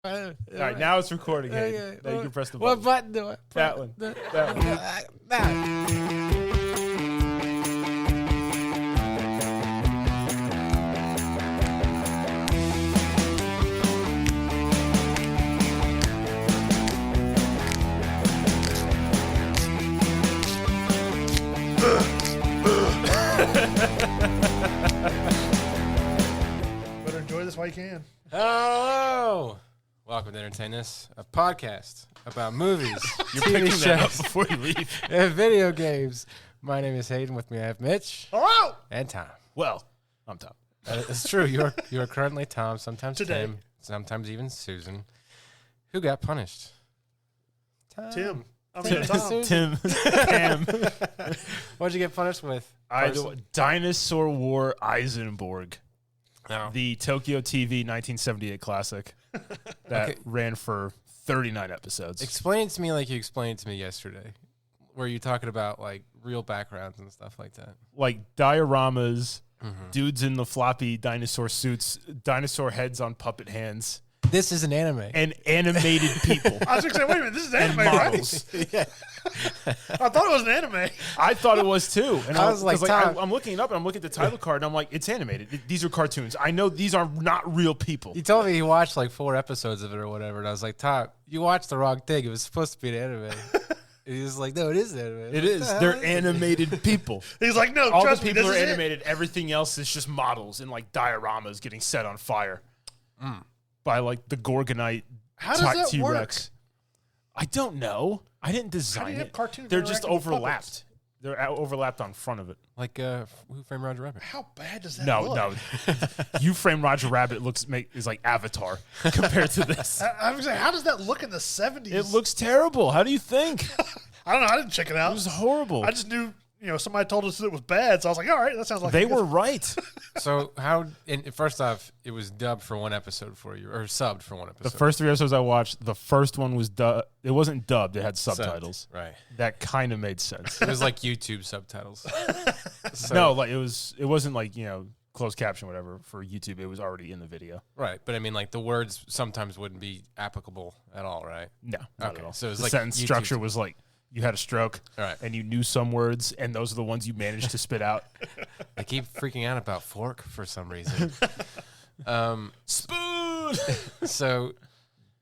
All right, now it's recording. Hey, now you can press the button. What button do I press? That one. That one. That. Better enjoy this while you can. Hello. Welcome to Entertain Us, a podcast about movies, You're TV picking that up shows, before you leave. and video games. My name is Hayden. With me, I have Mitch Hello. and Tom. Well, I'm Tom. It's true. You are currently Tom. Sometimes Today. Tim. Sometimes even Susan. Who got punished? Tim. I mean, Tom. Tim. Pam. What'd you get punished with? Dinosaur War Izenborg. No. The Tokyo TV 1978 classic that ran for 39 episodes. Explain it to me like you explained it to me yesterday, where you're talking about like real backgrounds and stuff like that. Like dioramas, dudes in the floppy dinosaur suits, dinosaur heads on puppet hands, This is an anime. and animated people. I was going to say, wait a minute, this is and anime, right? models. Yeah. I thought it was an anime. I thought it was too. And I was like, Tom- I'm looking it up and I'm looking at the title card and I'm like, it's animated. These are cartoons. I know these are not real people. He told me he watched like 4 episodes of it or whatever, and I was like, Tom, you watched the wrong thing. It was supposed to be an anime. And he was like, no, it is an anime. It is. They're animated people. He's like, no, All the trust me, people this are is it. animated. Everything else is just models and like dioramas getting set on fire by like the Gorgonite How does that T-Rex. I don't know. I didn't design How do you have it. cartoons They're just interacting with overlapped. puppets? They're overlapped on front of it. Like Who Framed Roger Rabbit? How bad does that No, look? no. You Frame Roger Rabbit is like Avatar compared to this. I was saying, how does that look in the 70s? It looks terrible. How do you think? It I don't know. I didn't check it out. was horrible. I just knew, somebody told us it was bad, so I was like, all right, that sounds like They a good- were right. So first off, it was dubbed for one episode for you, or subbed for one episode. The first 3 episodes I watched, the first one was it wasn't dubbed. It had subtitles. Subbed, right. That kind of made sense. It was like YouTube subtitles. So- No, like it wasn't like, closed caption, whatever, for YouTube. It was already in the video. Right, but I mean, like the words sometimes wouldn't be applicable at all, right? No, not Okay, at all. so it was the like sentence YouTube. structure was like you had a stroke Right. and you knew some words, and those are the ones you managed to spit out. I keep freaking out about fork for some reason. Spoon! So,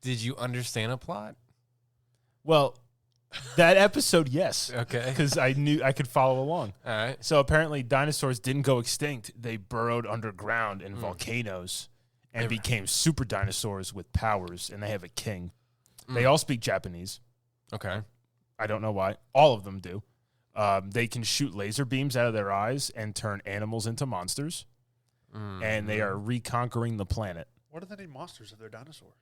did you understand a plot? Well, that episode, yes. Okay. Because I knew I could follow along. All right. So apparently dinosaurs didn't go extinct. They burrowed underground in volcanoes and became super dinosaurs with powers, and they have a king. They all speak Japanese. Okay. I don't know why. All of them do. They can shoot laser beams out of their eyes and turn animals into monsters. And they are reconquering the planet. What do they need monsters if they're dinosaurs?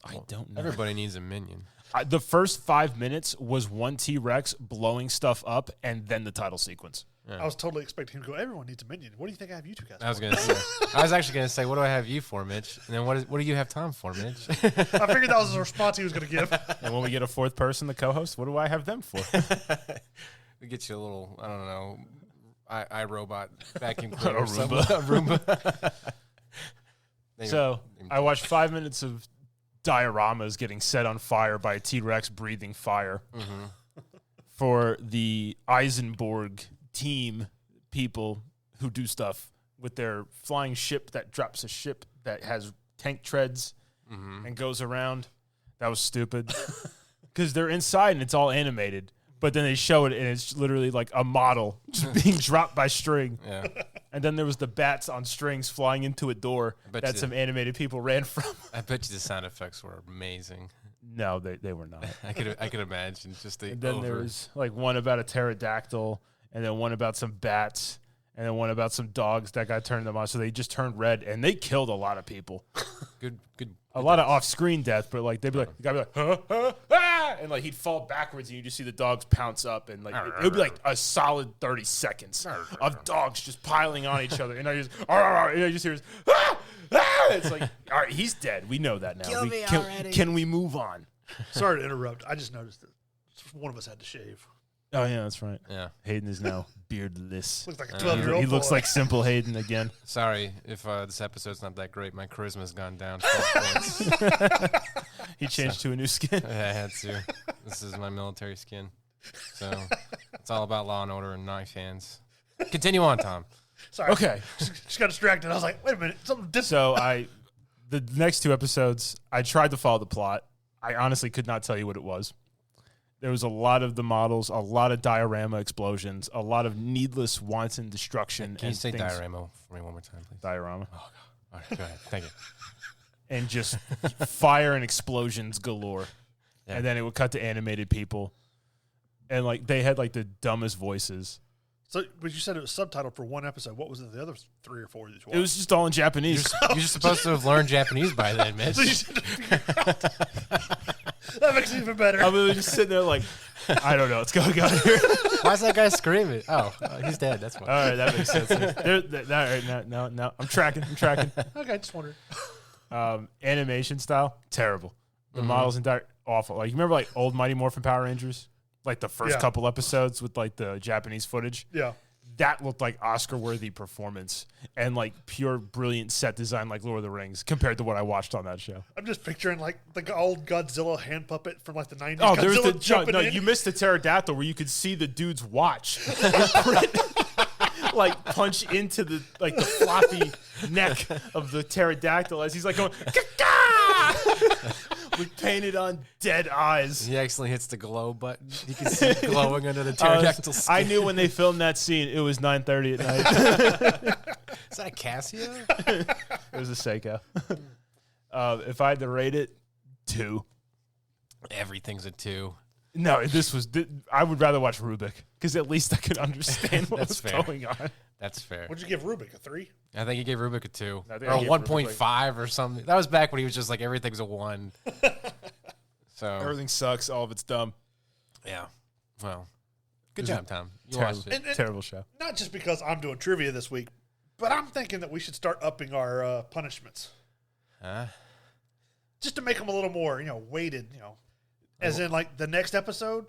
I don't know. Everybody needs a minion. The first 5 minutes was one T-Rex blowing stuff up and then the title sequence. Yeah. I was totally expecting him to go, everyone needs a minion. What do you think I have you two guys I was for? gonna say. I was actually gonna say, what do I have you for, Mitch? And then what do you have Tom for, Mitch? I figured that was the response he was going to give. And when we get a fourth person, the co-host, what do I have them for? We get you a little, I don't know, iRobot vacuum cleaner. A or something. Roomba. So I watched 5 minutes of dioramas getting set on fire by a T-Rex breathing fire for the Izenborg team people who do stuff with their flying ship that drops a ship that has tank treads and goes around. That was stupid because they're inside and it's all animated. But then they show it, and it's literally like a model just being dropped by string. Yeah. And then there was the bats on strings flying into a door bet that you some animated people ran from. I bet you the sound effects were amazing. No, they were not. I could imagine just the And then there was like one about a pterodactyl, and then one about some bats, and then one about some dogs that got turned them on. So they just turned red, and they killed a lot of people. good. A lot of off-screen death, but like they'd be like, the guy would be like, huh, ah! And like he'd fall backwards, and you just see the dogs pounce up, and like it would be like a solid 30 seconds of dogs just piling on each other, and I just hear, ah! Ah! It's like, all right, he's dead. We know that now. Kill me can, already. Can we move on? Sorry to interrupt. I just noticed that one of us had to shave. Oh, yeah, that's right. Yeah. Hayden is now beardless. Looks like a 12-year-old He looks boy. like simple Hayden again. Sorry if this episode's not that great. My charisma's gone down 12 points. He changed to a new skin. I had to. This is my military skin. So it's all about law and order and knife hands. Continue on, Tom. Sorry. Okay. Just got distracted. I was like, wait a minute. Something different. So the next 2 episodes, I tried to follow the plot. I honestly could not tell you what it was. There was a lot of the models, a lot of diorama explosions, a lot of needless wanton destruction. Can you and say things. diorama for me one more time, please? Diorama. Oh, God. All right, go ahead. Thank you. And just fire and explosions galore. Yeah. And then it would cut to animated people. And like they had like the dumbest voices. So, but you said it was subtitled for one episode. What was it, the other 3 or 4 that you watched? It was just all in Japanese. You're supposed to have learned Japanese by then, Mitch. So you said to figure out. That makes it even better. I was just sitting there like, I don't know what's going on here. Why is that guy screaming? Oh, he's dead. That's why. All right, that makes sense. No, I'm tracking. Okay, just wondering. Animation style, terrible. The models and awful. Like you remember like old Mighty Morphin Power Rangers, like the first couple episodes with like the Japanese footage. Yeah. That looked like Oscar-worthy performance and like pure brilliant set design like Lord of the Rings compared to what I watched on that show. I'm just picturing like the old Godzilla hand puppet from like the 90s. Oh, there's Godzilla the jumping in. you missed the pterodactyl where you could see the dude's watch like punch into the like the floppy neck of the pterodactyl as he's like going with painted on dead eyes. He accidentally hits the glow button. You can see it glowing under the pterodactyl skin. I knew when they filmed that scene it was 9:30 at night. Is that a Casio? It was a Seiko. If I had to rate it, 2. Everything's a 2. No, I would rather watch Rubik because at least I could understand what was fair. going on. That's fair. What'd you give Rubik? A 3? I think he gave Rubik a 2. I Or think a I gave Rubik 1.5 or something. That was back when he was just like, everything's a 1. So, Everything sucks. All of it's dumb. yeah. Well, good job, Tom. You Terrible, watched it. terrible show. Not just because I'm doing trivia this week, but I'm thinking that we should start upping our punishments. Huh? Just to make them a little more, weighted, As in, like, the next episode,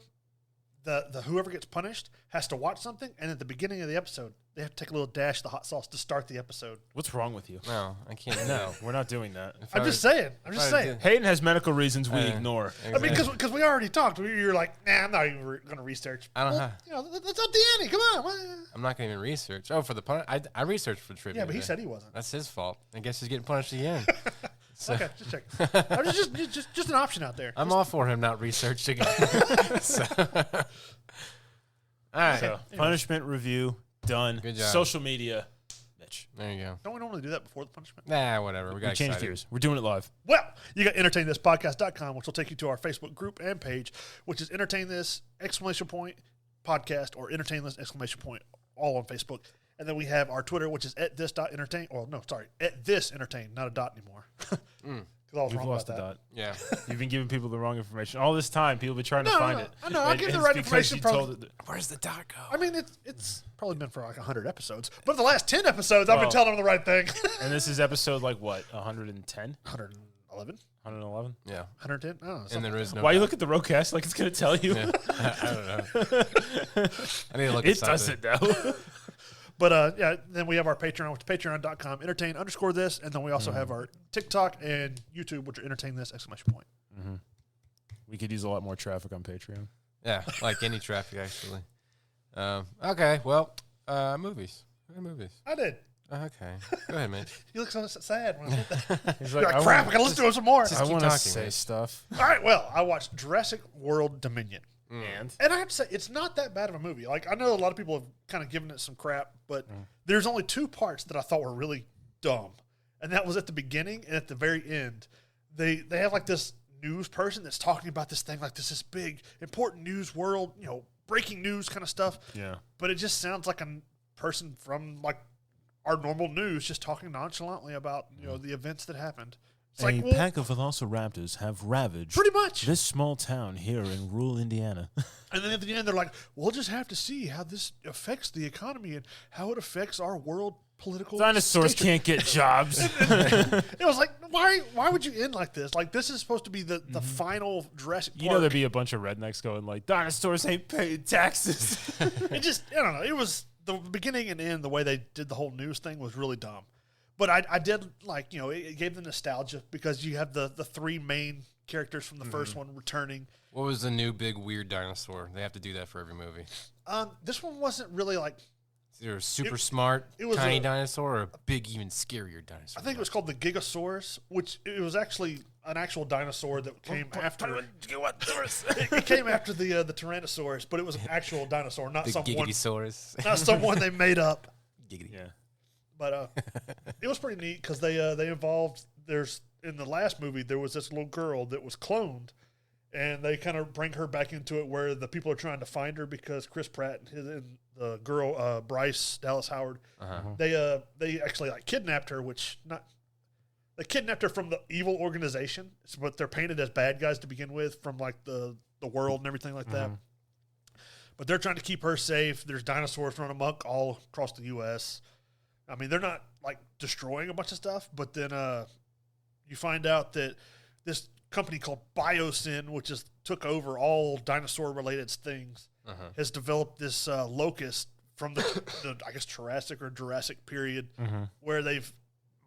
the whoever gets punished has to watch something, and at the beginning of the episode, they have to take a little dash of the hot sauce to start the episode. What's wrong with you? No, I can't. No, we're not doing that. I'm just saying. Hayden has medical reasons we ignore. I mean, because we already talked. You're like, nah, I'm not even going to research. I don't well, that's up to Annie. Come on. I'm not going to even research. Oh, for the pun, I researched for trivia. Yeah, but he today. said he wasn't. That's his fault. I guess he's getting punished again. So, Okay, just check. Just an option out there. I'm all for him not researching. So, all right. So, punishment review done. Good job. Social media, Mitch. There you go. Don't we normally do that before the punishment? Nah, whatever. We got We changed excited. gears. We're doing it live. Well, you got entertainthispodcast.com, which will take you to our Facebook group and page, which is Entertain This, !podcast, or Entertain This, !, all on Facebook. And then we have our Twitter, which is @this.entertain. Well, no, sorry, @thisentertain, not a dot anymore. Because I was We've wrong lost about the that. dot. Yeah. You've been giving people the wrong information. All this time, people have been trying to find it. I know. I'll And give the it's right because information. you Probably. told it. Where's the dot go? I mean, it's probably been for like 100 episodes. But the last 10 episodes, I've been telling them the right thing. And this is episode like what? 110? 111? 111? Yeah. 110? I don't know. And there is no. Why you dot. look at the roadcast like it's going to tell you? Yeah. I don't know. I need to look at It something. doesn't though. But then we have our Patreon, which is patreon.com, entertain_this. And then we also have our TikTok and YouTube, which are entertain this, !. We could use a lot more traffic on Patreon. Yeah, like any traffic, actually. Okay, well, movies. Movies. I did. Okay. Go ahead, Mitch. You look so sad when I said that. He's You're like, crap, I got to listen to him some more. just I keep want to talking, say man. stuff. All right, well, I watched Jurassic World Dominion. And And I have to say, it's not that bad of a movie. Like, I know a lot of people have kind of given it some crap, but there's only 2 parts that I thought were really dumb. And that was at the beginning and at the very end. They have like this news person that's talking about this thing like this big, important news world, breaking news kind of stuff. yeah. But it just sounds like a person from like our normal news just talking nonchalantly about, the events that happened. It's like, well, pack of velociraptors have ravaged pretty much. this small town here in rural Indiana. And then at the end, they're like, we'll just have to see how this affects the economy and how it affects our world political. Dinosaurs can't get jobs. It was like, why would you end like this? Like, this is supposed to be the final Jurassic Park. You know, there'd be a bunch of rednecks going like, dinosaurs ain't paying taxes. It just, I don't know. It was the beginning and end. The way they did the whole news thing was really dumb. But I did like, you know, it gave the nostalgia because you have the three main characters from the first one returning. What was the new big weird dinosaur? They have to do that for every movie. This one wasn't really like. Is there a super smart, tiny dinosaur or a big, even scarier dinosaur? I think it was called the Gigasaurus, which it was actually an actual dinosaur that came after. It came after the Tyrannosaurus, but it was an actual dinosaur, not the someone. Gigasaurus. Not someone they made up. Giggity. Yeah. But it was pretty neat because they involved. In the last movie there was this little girl that was cloned, and they kind of bring her back into it where the people are trying to find her because Chris Pratt and the girl Bryce Dallas Howard they actually like kidnapped her, they kidnapped her from the evil organization, but they're painted as bad guys to begin with from like the world and everything like that. But they're trying to keep her safe. There's dinosaurs running amok all across the U.S. I mean, they're not like destroying a bunch of stuff, but then you find out that this company called Biosyn, which took over all dinosaur-related things, has developed this locust from the I guess Jurassic or Jurassic period, where they've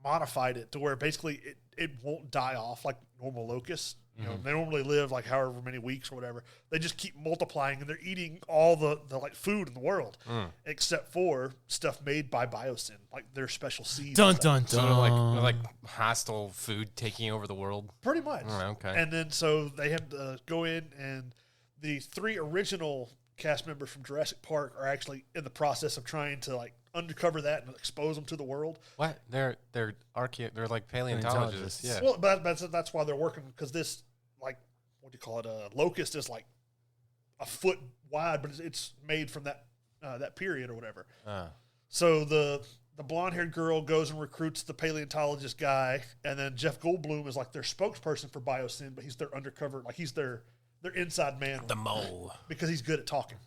modified it to where basically it won't die off like normal locusts. You know, they normally live like however many weeks or whatever. They just keep multiplying, and they're eating all the like food in the world, except for stuff made by Biosyn, like their special seeds. Dun dun dun. So like hostile food taking over the world. Pretty much. Okay. And then so they have to go in, and the three original cast members from Jurassic Park are actually in the process of trying to like uncover that and expose them to the world. What? They're like paleontologists. Yeah. Well, but that's why they're working, because this, like, what do you call it? A locust is like a foot wide, but it's made from that period or whatever. So the blonde-haired girl goes and recruits the paleontologist guy, and then Jeff Goldblum is like their spokesperson for Biosyn, but he's their undercover, like he's their inside man. The mole. Because he's good at talking.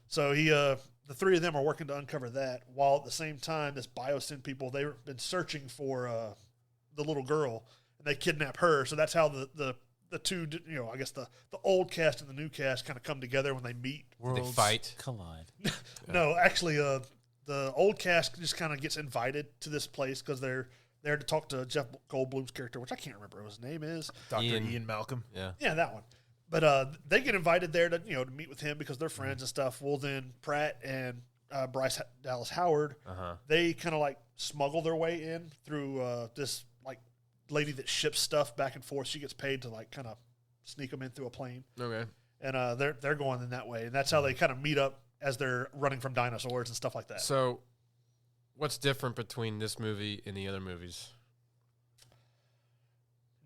So the three of them are working to uncover that, while at the same time, this Biosyn people, they've been searching for the little girl, and they kidnap her. So that's how the two, you know, I guess the old cast and the new cast kind of come together when they meet. They fight. Collide. No, actually, the old cast just kind of gets invited to this place because they're there to talk to Jeff Goldblum's character, which I can't remember what his name is. Dr. Ian Malcolm. Yeah, that one. But they get invited there to meet with him because they're friends and stuff. Well, then Pratt and Bryce Dallas Howard, they kind of like smuggle their way in through this like lady that ships stuff back and forth. She gets paid to like kind of sneak them in through a plane. Okay. And they're going in that way, and that's how they kind of meet up as they're running from dinosaurs and stuff like that. So, what's different between this movie and the other movies?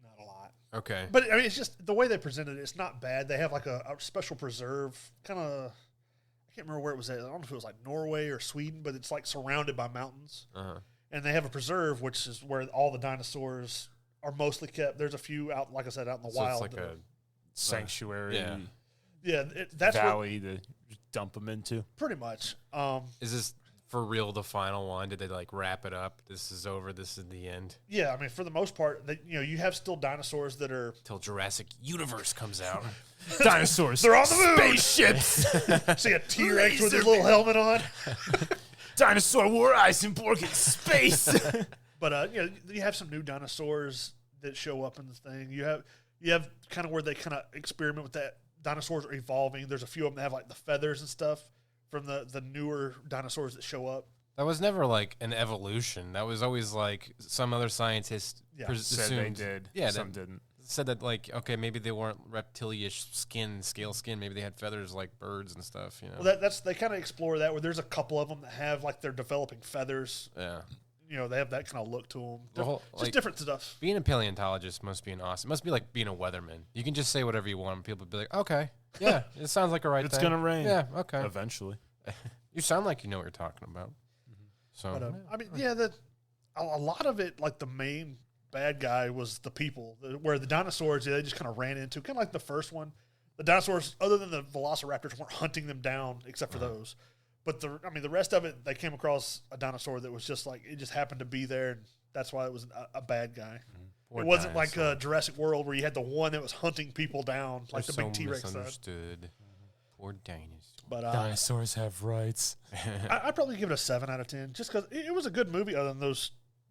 Not a lot. Okay. But, I mean, it's just the way they presented it, it's not bad. They have like a special preserve, kind of, I can't remember where it was at. I don't know if it was like Norway or Sweden, but it's like surrounded by mountains. And they have a preserve, which is where all the dinosaurs are mostly kept. There's a few out, like I said, out in the wild. It's like a sanctuary that's valley to dump them into. Pretty much. Is this for real the final one? Did they like wrap it up? This is over. This is the end. Yeah, I mean, for the most part, you have still dinosaurs that are Till Jurassic Universe comes out. Dinosaurs. They're on the moon. Spaceships. See a T-Rex with his little helmet on. Dinosaur War Izenborg in space. But you have some new dinosaurs that show up in the thing. You have kind of where they kind of experiment with that. Dinosaurs are evolving. There's a few of them that have like the feathers and stuff from the newer dinosaurs that show up. That was never like an evolution. That was always like some other scientist Said they did. Yeah, some didn't. Said that like, okay, maybe they weren't reptilian-ish scale skin. Maybe they had feathers like birds and stuff. You know, Well, they kind of explore that where there's a couple of them that have like they're developing feathers. yeah. They have that kind of look to them. The whole, Just like, different stuff. Being a paleontologist must be awesome. Must be like being a weatherman. You can just say whatever you want, and people be like, "Okay, yeah, it sounds like a right It's thing. gonna rain. Yeah, okay." Eventually. You sound like you know what you're talking about. So, But, I mean, a lot of it, like the main bad guy was the people, where the dinosaurs, they just kind of ran into, kind of like the first one. The dinosaurs, other than the velociraptors, weren't hunting them down except for those. But the rest of it, they came across a dinosaur that was just like it just happened to be there, and that's why it was a bad guy. Poor it wasn't dinosaur. like Jurassic World where you had the one that was hunting people down, like They're the big so T-Rex side. misunderstood. Poor dinosaur. But Dinosaurs have rights. I'd probably give it a 7 out of 10, just because it was a good movie. Other than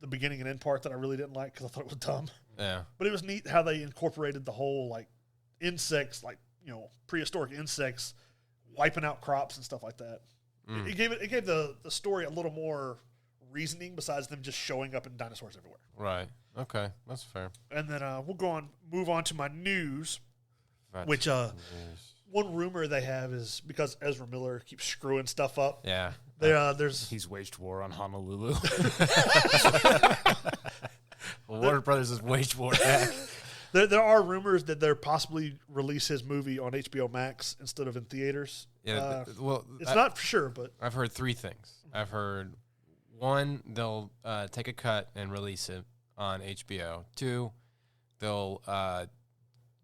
the beginning and end part that I really didn't like because I thought it was dumb. Yeah. But it was neat how they incorporated the whole like insects, like prehistoric insects, wiping out crops and stuff like that. It gave the story a little more reasoning besides them just showing up in dinosaurs everywhere. Right. Okay. That's fair. And then we'll move on to my news, That's which news. one rumor they have is because Ezra Miller keeps screwing stuff up. Yeah. There's He's waged war on Honolulu. Warner Brothers is waged war back. there are rumors that they'll possibly release his movie on HBO Max instead of in theaters. Yeah. Well, It's not for sure, but I've heard 3 things. I've heard 1, they'll take a cut and release it on HBO. 2, they'll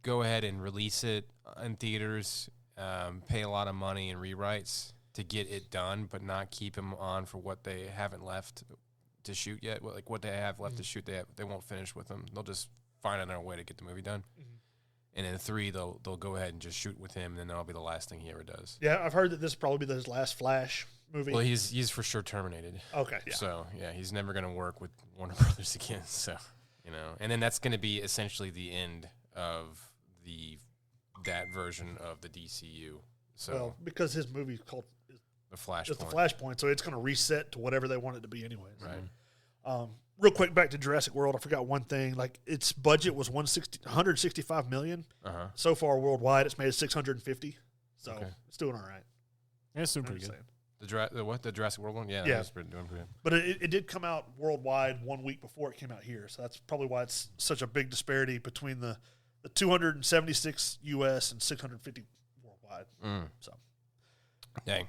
go ahead and release it in theaters, pay a lot of money in rewrites to get it done, but not keep him on for what they haven't left to shoot yet. Like what they have left to shoot, they won't finish with him. They'll just find another way to get the movie done. And then 3, they'll go ahead and just shoot with him, and then that'll be the last thing he ever does. yeah, I've heard that this will probably be his last Flash movie. Well, he's for sure terminated. Okay, yeah. So yeah, he's never going to work with Warner Brothers again. So and then that's going to be essentially the end of that version of the DCU. So Well, because his movie is called the Flashpoint. just the Flashpoint, so it's going to reset to whatever they want it to be, anyways. Right. Real quick, back to Jurassic World. I forgot one thing. Like its budget was 165 million. So far worldwide, it's made 650. So it's doing all right. Yeah, it's doing I'm pretty just good. saying. The Jurassic World one? Yeah, Yeah. that's doing pretty good. But it did come out worldwide 1 week before it came out here. So that's probably why it's such a big disparity between the 276 U.S. and 650 worldwide. So, Dang.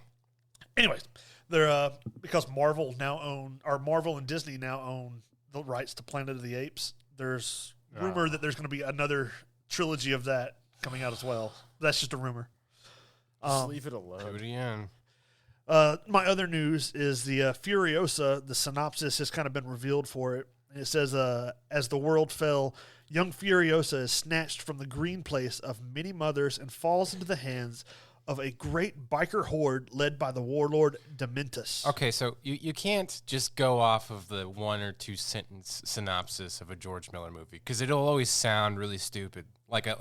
anyways, they're because Marvel and Disney now own the rights to Planet of the Apes. There's rumor that there's going to be another trilogy of that coming out as well. That's just a rumor. Just leave it alone. Do it again. My other news is the Furiosa. The synopsis has kind of been revealed for it. And it says, as the world fell, young Furiosa is snatched from the green place of many mothers and falls into the hands of a great biker horde led by the warlord Dementus. Okay, so you can't just go off of the 1 or 2 sentence synopsis of a George Miller movie because it'll always sound really stupid, like an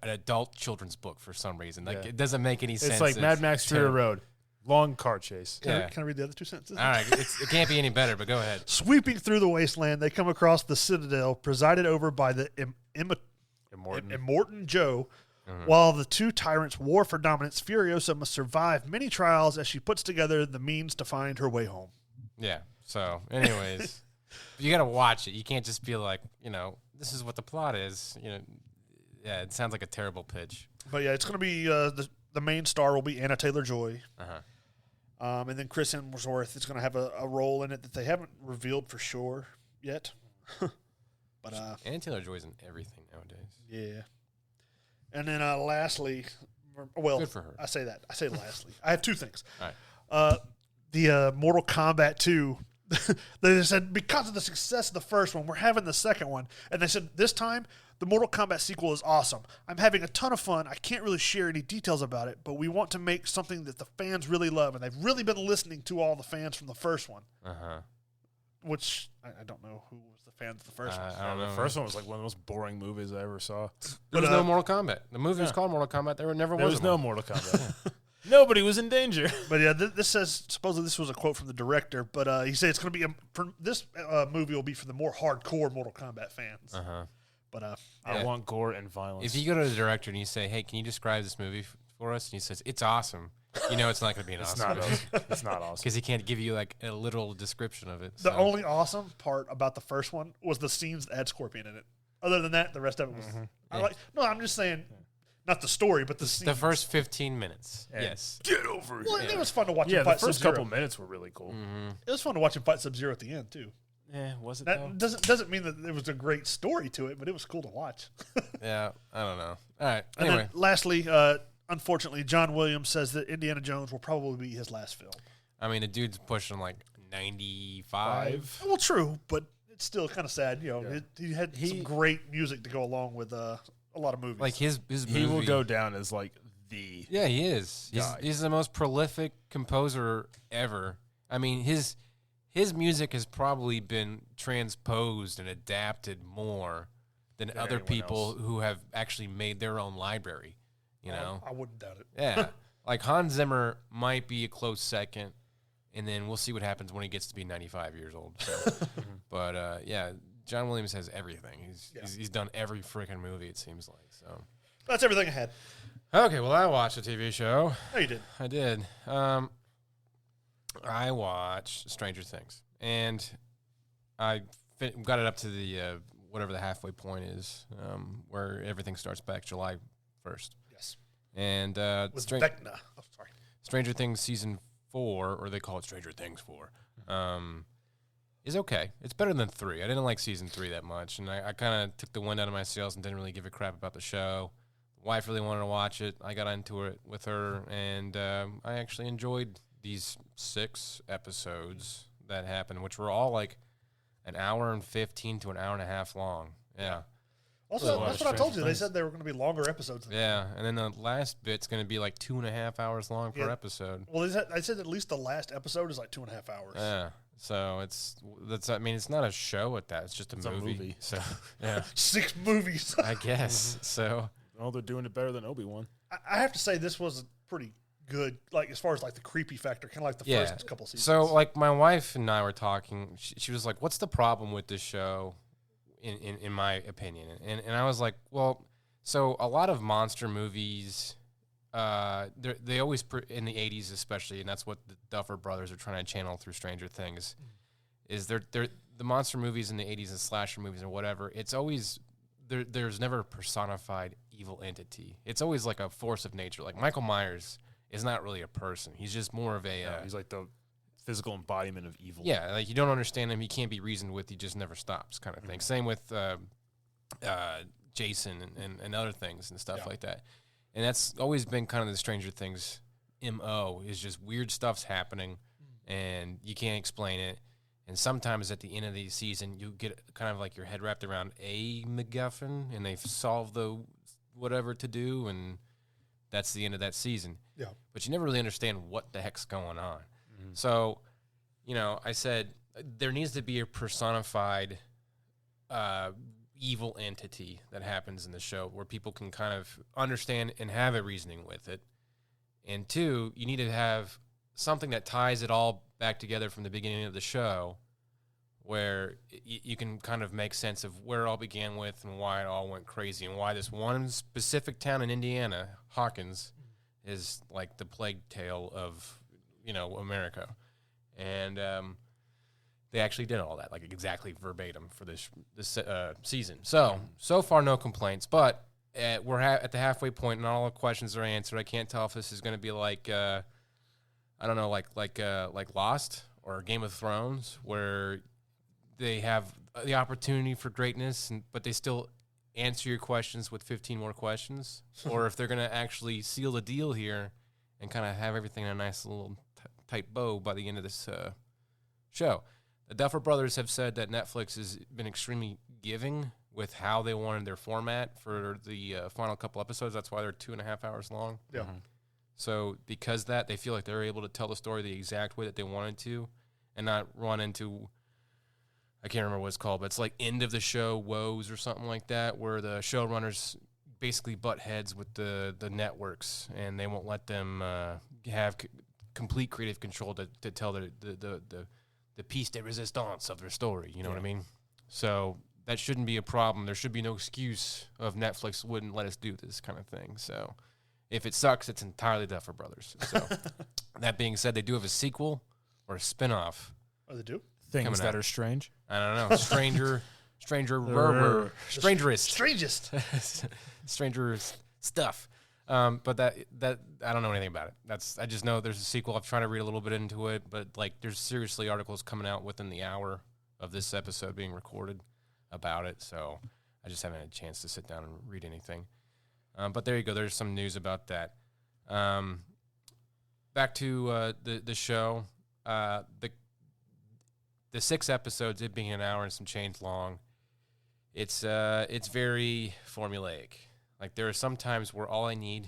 adult children's book for some reason. Like it doesn't make any sense. It's like Mad Max Fury terrible. Road. Long car chase. Can I read the other 2 sentences? All right, it can't be any better, but go ahead. Sweeping through the wasteland, they come across the Citadel, presided over by the Immortan Joe. While the 2 tyrants war for dominance, Furiosa must survive many trials as she puts together the means to find her way home. Yeah. So, anyways, you got to watch it. You can't just be like, this is what the plot is. Yeah, it sounds like a terrible pitch. But yeah, it's going to be the main star will be Anna Taylor-Joy. And then Chris Hemsworth is going to have a role in it that they haven't revealed for sure yet. But Anna Taylor-Joy's in everything nowadays. yeah. And then lastly, well, Good for her. I say lastly. I have 2 things. All right. The Mortal Kombat 2, they said because of the success of the first one, we're having the second one. And they said this time, the Mortal Kombat sequel is awesome. I'm having a ton of fun. I can't really share any details about it, but we want to make something that the fans really love. And they've really been listening to all the fans from the first one. Which, I don't know who was the fans of the first one. I don't know. The first one was like one of the most boring movies I ever saw. There was no Mortal Kombat. The movie was called Mortal Kombat. There There was was no Mortal Kombat. Nobody was in danger. But yeah, this says, supposedly this was a quote from the director, but he said it's going to be, this movie will be for the more hardcore Mortal Kombat fans. But I want gore and violence. If you go to the director and you say, hey, can you describe this movie for us? And he says, it's awesome. It's not going to be an it's awesome not movie. awesome. It's not awesome. Because he can't give you like a literal description of it. the only awesome part about the first one was the scenes that had Scorpion in it. Other than that, the rest of it was. I'm just saying, not the story, but the scenes. The first 15 minutes. And Yes. Get over it. Well, it was fun to watch him Yeah, the fight first Sub-Zero. couple minutes were really cool. It was fun to watch him fight Sub-Zero at the end, too. Was it That doesn't mean that there was a great story to it, but it was cool to watch. Yeah, I don't know. All right. And Anyway. then lastly, unfortunately, John Williams says that Indiana Jones will probably be his last film. I mean, the dude's pushing like 95. Well, true, but it's still kind of sad. You know, he had some great music to go along with a lot of movies. Like his he will go down as like the he is. He's the most prolific composer ever. I mean, his music has probably been transposed and adapted more than other people who have actually made their own library. You know, I wouldn't doubt it. Yeah, like Hans Zimmer might be a close second, and then we'll see what happens when he gets to be 95 years old. So. But yeah, John Williams has everything. He's done every freaking movie, it seems like. So that's everything I had. Okay, well, I watched a TV show. No, you did. I did. I watched Stranger Things, and I got it up to the whatever the halfway point is, where everything starts back July 1st. Yes. And with Vecna. Oh, sorry. Stranger Things season 4, or they call it Stranger Things 4, is okay. It's better than 3. I didn't like season 3 that much, and I kind of took the wind out of my sails and didn't really give a crap about the show. The wife really wanted to watch it. I got into it with her, and I actually enjoyed these 6 episodes that happened, which were all like an hour and 15 to an hour and a half long. Yeah. Also, that's what I told you. They said they were going to be longer episodes. Yeah, and then the last bit's going to be like 2.5 hours long per episode. Well, I said at least the last episode is like 2.5 hours. Yeah. So I mean, it's not a show at that. It's just a movie. So yeah, 6 movies. I guess. So they're doing it better than Obi-Wan. I have to say this was pretty good, like as far as like the creepy factor, kind of like the first couple seasons. So like my wife and I were talking. She was like, "What's the problem with this show?" In my opinion, and I was like, well, so a lot of monster movies, they always in the 80s especially, and that's what the Duffer Brothers are trying to channel through Stranger Things, is they're the monster movies in the 80s and slasher movies or whatever. It's always there's never a personified evil entity. It's always like a force of nature. Like Michael Myers is not really a person. He's just more of a he's like the physical embodiment of evil. Yeah, like you don't understand him. He can't be reasoned with. He just never stops, kind of thing. Same with Jason and other things and stuff like that. And that's always been kind of the Stranger Things MO, is just weird stuff's happening and you can't explain it. And sometimes at the end of the season, you get kind of like your head wrapped around a MacGuffin and they've solved the whatever to do, and that's the end of that season. Yeah. But you never really understand what the heck's going on. So, you know, I said there needs to be a personified evil entity that happens in the show where people can kind of understand and have a reasoning with it. And 2, you need to have something that ties it all back together from the beginning of the show, where you can kind of make sense of where it all began with and why it all went crazy and why this one specific town in Indiana, Hawkins, is like the plague tale of, you know, America. And they actually did all that, like exactly verbatim for this season. So far, no complaints. But we're at the halfway point, and all the questions are answered. I can't tell if this is going to be like, I don't know, like Lost or Game of Thrones, where they have the opportunity for greatness, but they still answer your questions with 15 more questions, or if they're going to actually seal the deal here and kind of have everything in a nice little tight bow by the end of this show. The Duffer Brothers have said that Netflix has been extremely giving with how they wanted their format for the final couple episodes. That's why they're 2.5 hours long. Yeah. So because that, they feel like they're able to tell the story the exact way that they wanted to and not run into, I can't remember what it's called, but it's like end of the show woes or something like that, where the showrunners basically butt heads with the networks and they won't let them have complete creative control to tell the piece de resistance of their story. You know what I mean? So that shouldn't be a problem. There should be no excuse of Netflix wouldn't let us do this kind of thing. So if it sucks, it's entirely Duffer Brothers. So that being said, they do have a sequel or a spinoff. Oh, they do? Things that are strange. I don't know. Strangerist. Stranger stuff. But that I don't know anything about it. I just know there's a sequel. I've tried to read a little bit into it, but like there's seriously articles coming out within the hour of this episode being recorded about it. So I just haven't had a chance to sit down and read anything. But there you go. There's some news about that. Back to the show. The 6 episodes, it being an hour and some change long, it's very formulaic. Like, there are some times where all I need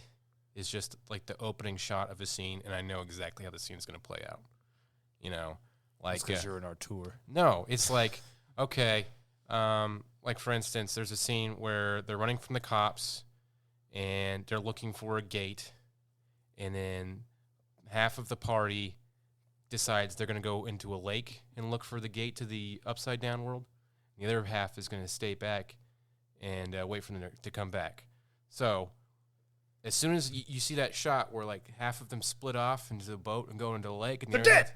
is just like the opening shot of a scene, and I know exactly how the scene is going to play out. You know, like because you're in our tour. No, it's like, okay, like for instance, there's a scene where they're running from the cops, and they're looking for a gate, and then half of the party decides they're going to go into a lake and look for the gate to the upside down world. The other half is going to stay back and wait for them to come back. So as soon as you see that shot where like half of them split off into the boat and go into the lake, and They're dead.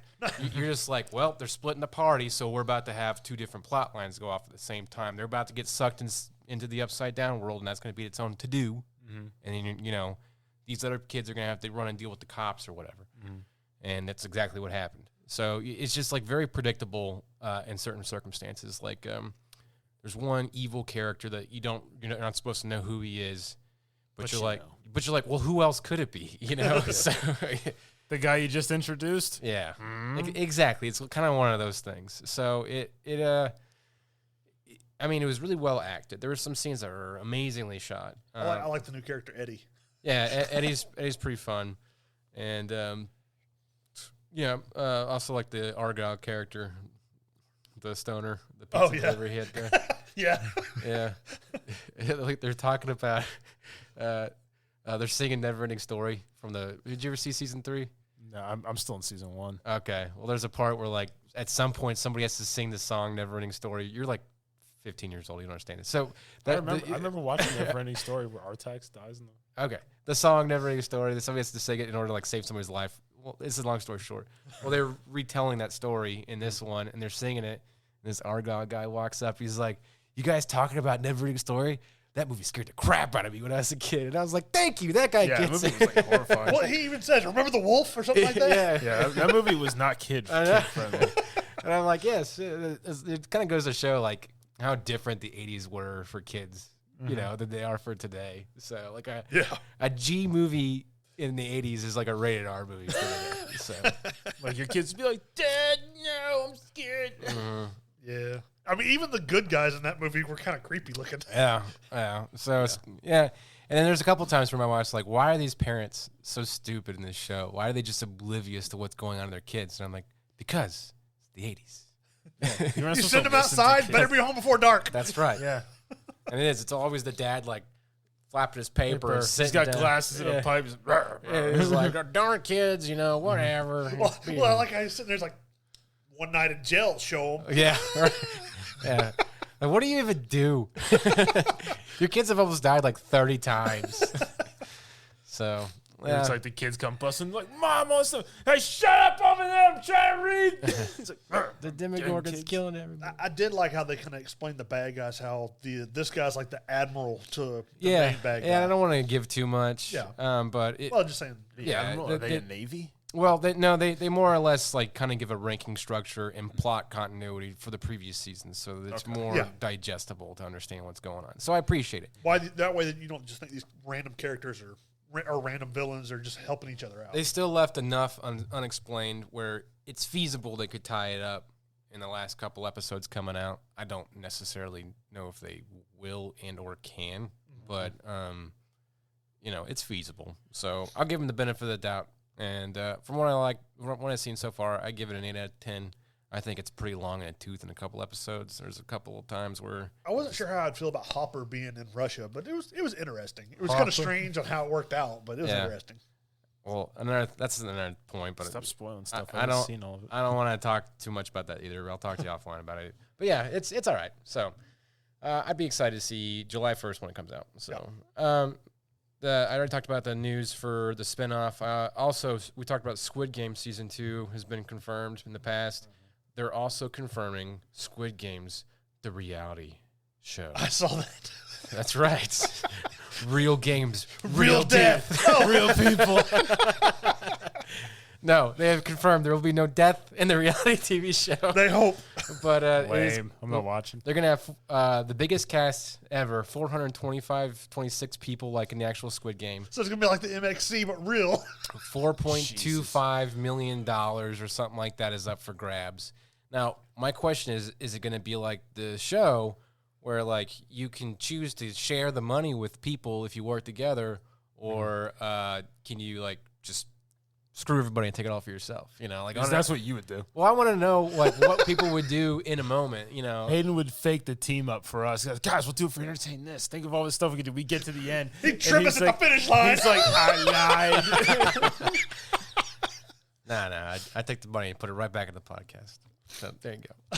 You're just like, well, they're splitting the party, so we're about to have 2 different plot lines go off at the same time. They're about to get sucked into the upside down world, and that's going to be its own to-do. Mm-hmm. And then, you know, these other kids are going to have to run and deal with the cops or whatever. Mm-hmm. And that's exactly what happened. So it's just like very predictable in certain circumstances. Like there's one evil character that you're not supposed to know who he is, but you're like, well, who else could it be? You know, so the guy you just introduced. Yeah, exactly. It's kind of one of those things. So I mean, it was really well acted. There were some scenes that were amazingly shot. I like the new character Eddie. Yeah, Eddie's pretty fun, and also like the Argyle character, the stoner, the pizza delivery hit there. Yeah. Like they're talking about, they're singing "Neverending Story" from the. Did you ever see season 3? No, I'm still in season 1. Okay, well, there's a part where like at some point somebody has to sing the song "Neverending Story." You're like 15 years old, you don't understand it. So I remember watching Neverending Story where Artax dies in the. Okay, the song "Neverending Story." That somebody has to sing it in order to like save somebody's life. Well, it's a long story short. Well, they're retelling that story in this one, and they're singing it. And this Argyle guy walks up. He's like, "You guys talking about Neverending Story? That movie scared the crap out of me when I was a kid." And I was like, "Thank you, that guy gets it." Was like horrifying. Well, he even says, "Remember the wolf" or something like that. Yeah, that movie was not kid friendly. And I'm like, yes, it kind of goes to show like how different the '80s were for kids, you know, than they are for today. So like a G movie in the '80s is like a rated R movie for today. So like your kids would be like, "Dad, no, I'm scared." Yeah. I mean, even the good guys in that movie were kind of creepy looking. Yeah. So and then there's a couple times where my wife's like, "Why are these parents so stupid in this show? Why are they just oblivious to what's going on in their kids?" And I'm like, "Because it's the '80s. You send them outside, better be home before dark." That's right. Yeah. And it is. It's always the dad like flapping his paper. He's got glasses and a pipe. He's like, "Darn kids, you know, whatever." Well, like I said, there's like one night in jail show them. Yeah. Yeah. Like, what do you even do? Your kids have almost died like 30 times. So it's like the kids come busting like, "Mom wants to." "Hey, shut up over there! I'm trying to read." It's like, the Demogorgon's killing everybody. I did like how they kind of explained the bad guys, how this guy's like the admiral to the main bad guy. Yeah, I don't want to give too much. Yeah. But just saying. Are they a Navy? Well, they more or less like kind of give a ranking structure and plot continuity for the previous seasons, so that it's more digestible to understand what's going on. So I appreciate it. That way that you don't just think these random characters or random villains are just helping each other out. They still left enough unexplained where it's feasible they could tie it up in the last couple episodes coming out. I don't necessarily know if they will and or can, but it's feasible. So I'll give them the benefit of the doubt. And from what I've seen so far, I give it an 8 out of 10. I think it's pretty long in a tooth in a couple episodes. There's a couple of times where I wasn't sure how I'd feel about Hopper being in Russia, but it was interesting. It was kind of strange on how it worked out, but it was interesting. Well, that's another point. But stop spoiling stuff. I haven't seen all of it. I don't want to talk too much about that either. I'll talk to you offline about it. But yeah, it's all right. So I'd be excited to see July 1st when it comes out. So. I already talked about the news for the spinoff. Also, we talked about Squid Game Season 2 has been confirmed in the past. They're also confirming Squid Games, the reality show. I saw that. That's right. Real games. Real death. Real people. No, they have confirmed there will be no death in the reality TV show. They hope. But Lame. I'm not watching. they're going to have the biggest cast ever, 26 people like in the actual Squid Game. So it's going to be like the MXC, but real. $4.25 million or something like that is up for grabs. Now, my question is it going to be like the show where like you can choose to share the money with people if you work together, or can you like just screw everybody and take it all for yourself? You know, like That's what you would do. Well, I want to know like what people would do in a moment. You know, Hayden would fake the team up for us. He goes, guys, we'll do it for entertain this. Think of all this stuff we could do. We get to the end. He'd trip us at the finish line. He's like, I lied. nah. I take the money and put it right back in the podcast. So there you go.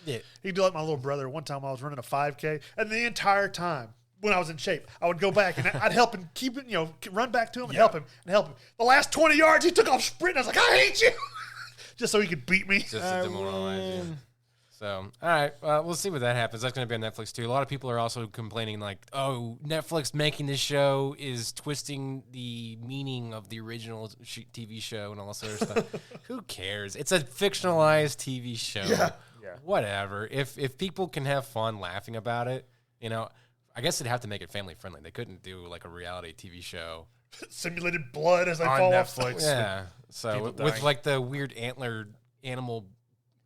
Yeah. He'd do like my little brother. One time I was running a 5K, and the entire time when I was in shape, I would go back and I'd help him keep it, run back to him and help him. The last 20 yards, he took off sprinting. I was like, I hate you. Just so he could beat me. Just to demoralize you. So, all right, we'll see what that happens. That's going to be on Netflix, too. A lot of people are also complaining, like, oh, Netflix making this show is twisting the meaning of the original TV show and all this other stuff. Who cares? It's a fictionalized TV show. Yeah. Whatever. If people can have fun laughing about it, I guess they'd have to make it family-friendly. They couldn't do, like, a reality TV show. Simulated blood as they On fall Netflix. off. Yeah. So, People with dying. like, the weird antler animal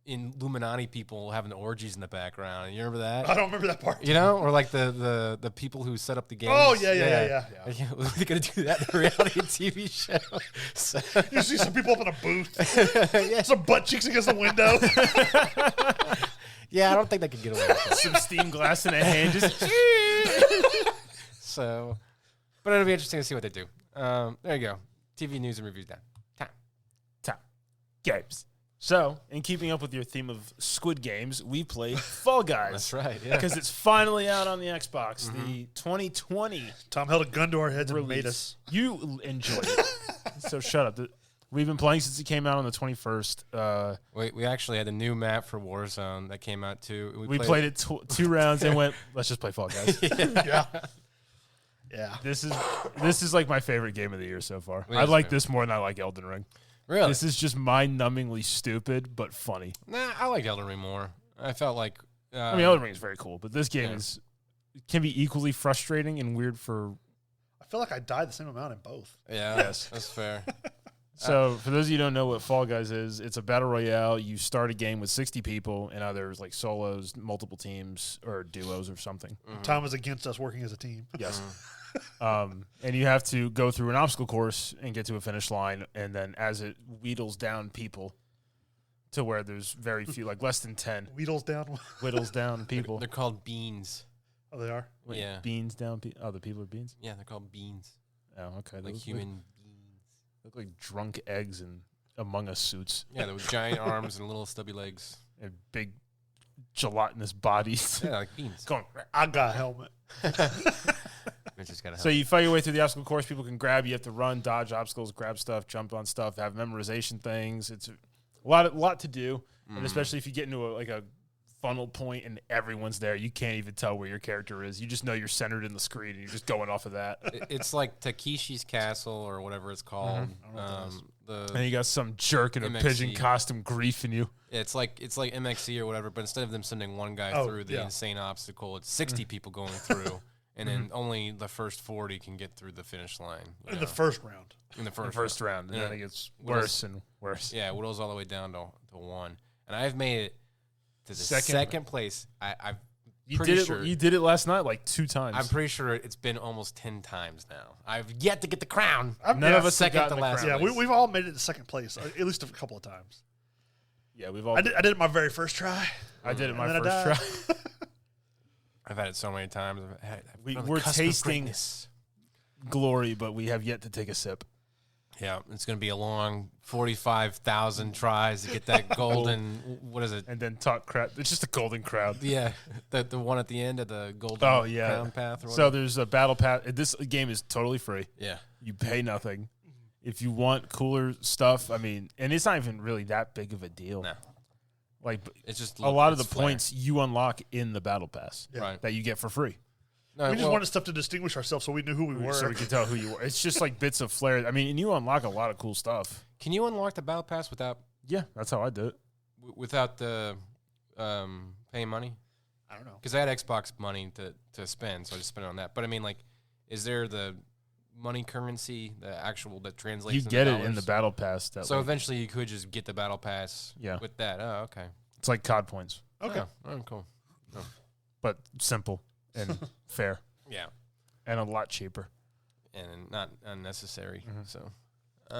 Illuminati people having the orgies in the background. You remember that? I don't remember that part. Or like the people who set up the games. Oh, yeah. We're going to do that in a reality TV show. So, You see some people up in a booth. Some butt cheeks against the window. yeah, I don't think they could get away with that. Some steam glass in a hand. Just So, but it'll be interesting to see what they do. There you go. TV news and reviews down. Time. Games. So, in keeping up with your theme of Squid Games, we played Fall Guys. That's right, yeah. Because it's finally out on the Xbox. The 2020 Tom held a gun to our heads and release. made us. You enjoyed it. So shut up. We've been playing since it came out on the 21st. We actually had a new map for Warzone that came out too. We played it 2 rounds and went, let's just play Fall Guys. Yeah. This is like my favorite game of the year so far. It I is like fair. this more than I like Elden Ring. Really? This is just mind-numbingly stupid, but funny. Nah, I like Elden Ring more. I felt like... I mean, Elden Ring is very cool, but this game yeah. can be equally frustrating and weird for... I feel like I died the same amount in both. Yeah, Yes. that's fair. So, for those of you who don't know what Fall Guys is, it's a battle royale. You start a game with 60 people, and either there's like solos, multiple teams, or duos or something. Tom is against us working as a team. Yes. And you have to go through an obstacle course and get to a finish line, and then as it wheedles down people to where there's very few, like less than 10, Wheedles down. whittles down people. They're called beans. Oh, they are? Wait, yeah. Beans down people. Oh, the people are beans? Yeah, they're called beans. Oh, okay. They Like look human beans. look like drunk eggs and Among Us suits Yeah, with giant arms and little stubby legs. and big gelatinous bodies. Yeah, like beans. Going. I got a helmet. Mitch just gotta So help. you fight your way through the obstacle course. People can grab you. You have to run, dodge obstacles, grab stuff, jump on stuff, have memorization things. It's a lot to do, and especially if you get into a funnel point and everyone's there, you can't even tell where your character is. You just know you're centered in the screen, and you're just going off of that. It's like Takeshi's Castle or whatever it's called. And you got some jerk in a MXC. pigeon costume griefing you. It's like MXC or whatever, but instead of them sending one guy Oh, through the yeah. insane obstacle, it's 60 people going through, and then only the first 40 can get through the finish line. In the first round. In the First round, and Yeah. then it gets What worse and worse. Yeah, it whittles all the way down to 1. And I've made it to the Second- second place. I'm You pretty did it. sure. You did it last night like 2 times. I'm pretty sure it's been almost 10 times now. I've yet to get the crown. None yeah, of us have second gotten to the last. crown. Yeah, place. we've all made it to second place, at least a couple of times. Yeah, we've all. I did it my very first try. I did it my And then I first try. I've had it so many times. We're tasting glory, but we have yet to take a sip. Yeah, it's going to be a long 45,000 tries to get that golden. What is it? And then talk crap. It's just a golden crowd. Yeah, the one at the end of the golden crown path. Or So whatever. there's a battle path. This game is totally free. Yeah, You pay nothing. If you want cooler stuff, I mean, and it's not even really that big of a deal. no, Like it's just a lot of the it's flair. points you unlock in the battle pass Yeah. Right. that you get for free. No, We just wanted stuff to distinguish ourselves so we knew who we were. So we could tell who you were. It's just like bits of flair. I mean, and you unlock a lot of cool stuff. Can you unlock the battle pass without Yeah, that's how I did it. without the paying money? I don't know. Because I had Xbox money to spend, so I just spent it on that. But I mean, like, is there the money currency, the actual that translates? You into get it dollars? in the battle pass. That So way. eventually, you could just get the battle pass. Yeah. With that. Oh, okay. It's like COD points, Okay. Oh, cool. but simple and fair Yeah. and a lot cheaper. And not unnecessary. Mhm. So.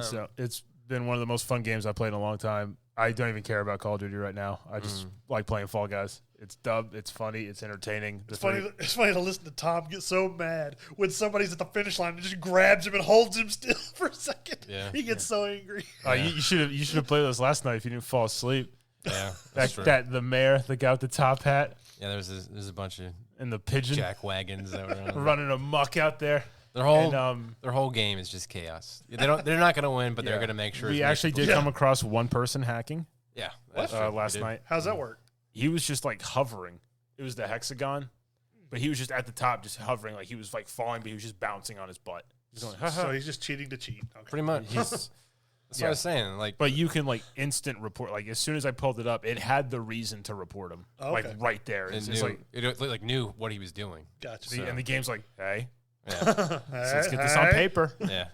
So it's been one of the most fun games I played in a long time. I don't even care about Call of Duty right now. I just like playing Fall Guys. It's dubbed. It's funny. It's entertaining. It's funny to listen to Tom get so mad when somebody's at the finish line and just grabs him and holds him still for a second. Yeah. He gets so angry. You should have played this last night if you didn't fall asleep. Yeah. That's true. The mayor, the guy with the top hat, Yeah, there's a bunch of and the pigeon jack wagons that were on running amok out there. their whole And, their whole game is just chaos. They're not going to win, but they're Yeah. going to make sure. we as actually many did come across one person hacking Yeah, that's true. last We did. night. How's that work? He was just like hovering. It was the hexagon, but he was just at the top, just hovering, like he was like falling, but he was just bouncing on his butt. He's going, ha, ha. So he's just cheating to cheat. Okay. Pretty much. That's what I was saying. Like, But you can like instant report. Like as soon as I pulled it up, it had the reason to report him, Okay. like right there. it It's knew, just like, it knew what he was doing. Gotcha. and the game's like, hey, Yeah, let's get this on paper. yeah.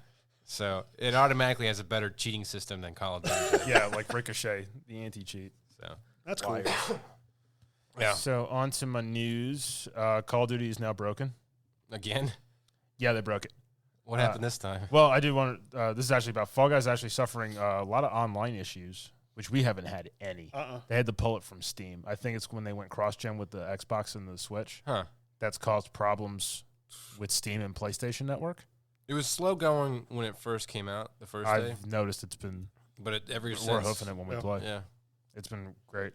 So it automatically has a better cheating system than Call of Duty. Yeah, like Ricochet, the anti-cheat. So That's cool. yeah. So on to my news. Call of Duty is now broken. Again, Yeah, they broke it. what happened this time? Well, I do want to. This is actually about Fall Guys actually suffering a lot of online issues, which we haven't had any. They had to pull it from Steam. I think it's when they went cross-gen with the Xbox and the Switch. Huh? That's caused problems with Steam and PlayStation Network. It was slow going when it first came out the first day, I've noticed it's been. but ever We're since, hoofing it when we play. yeah. It's been great.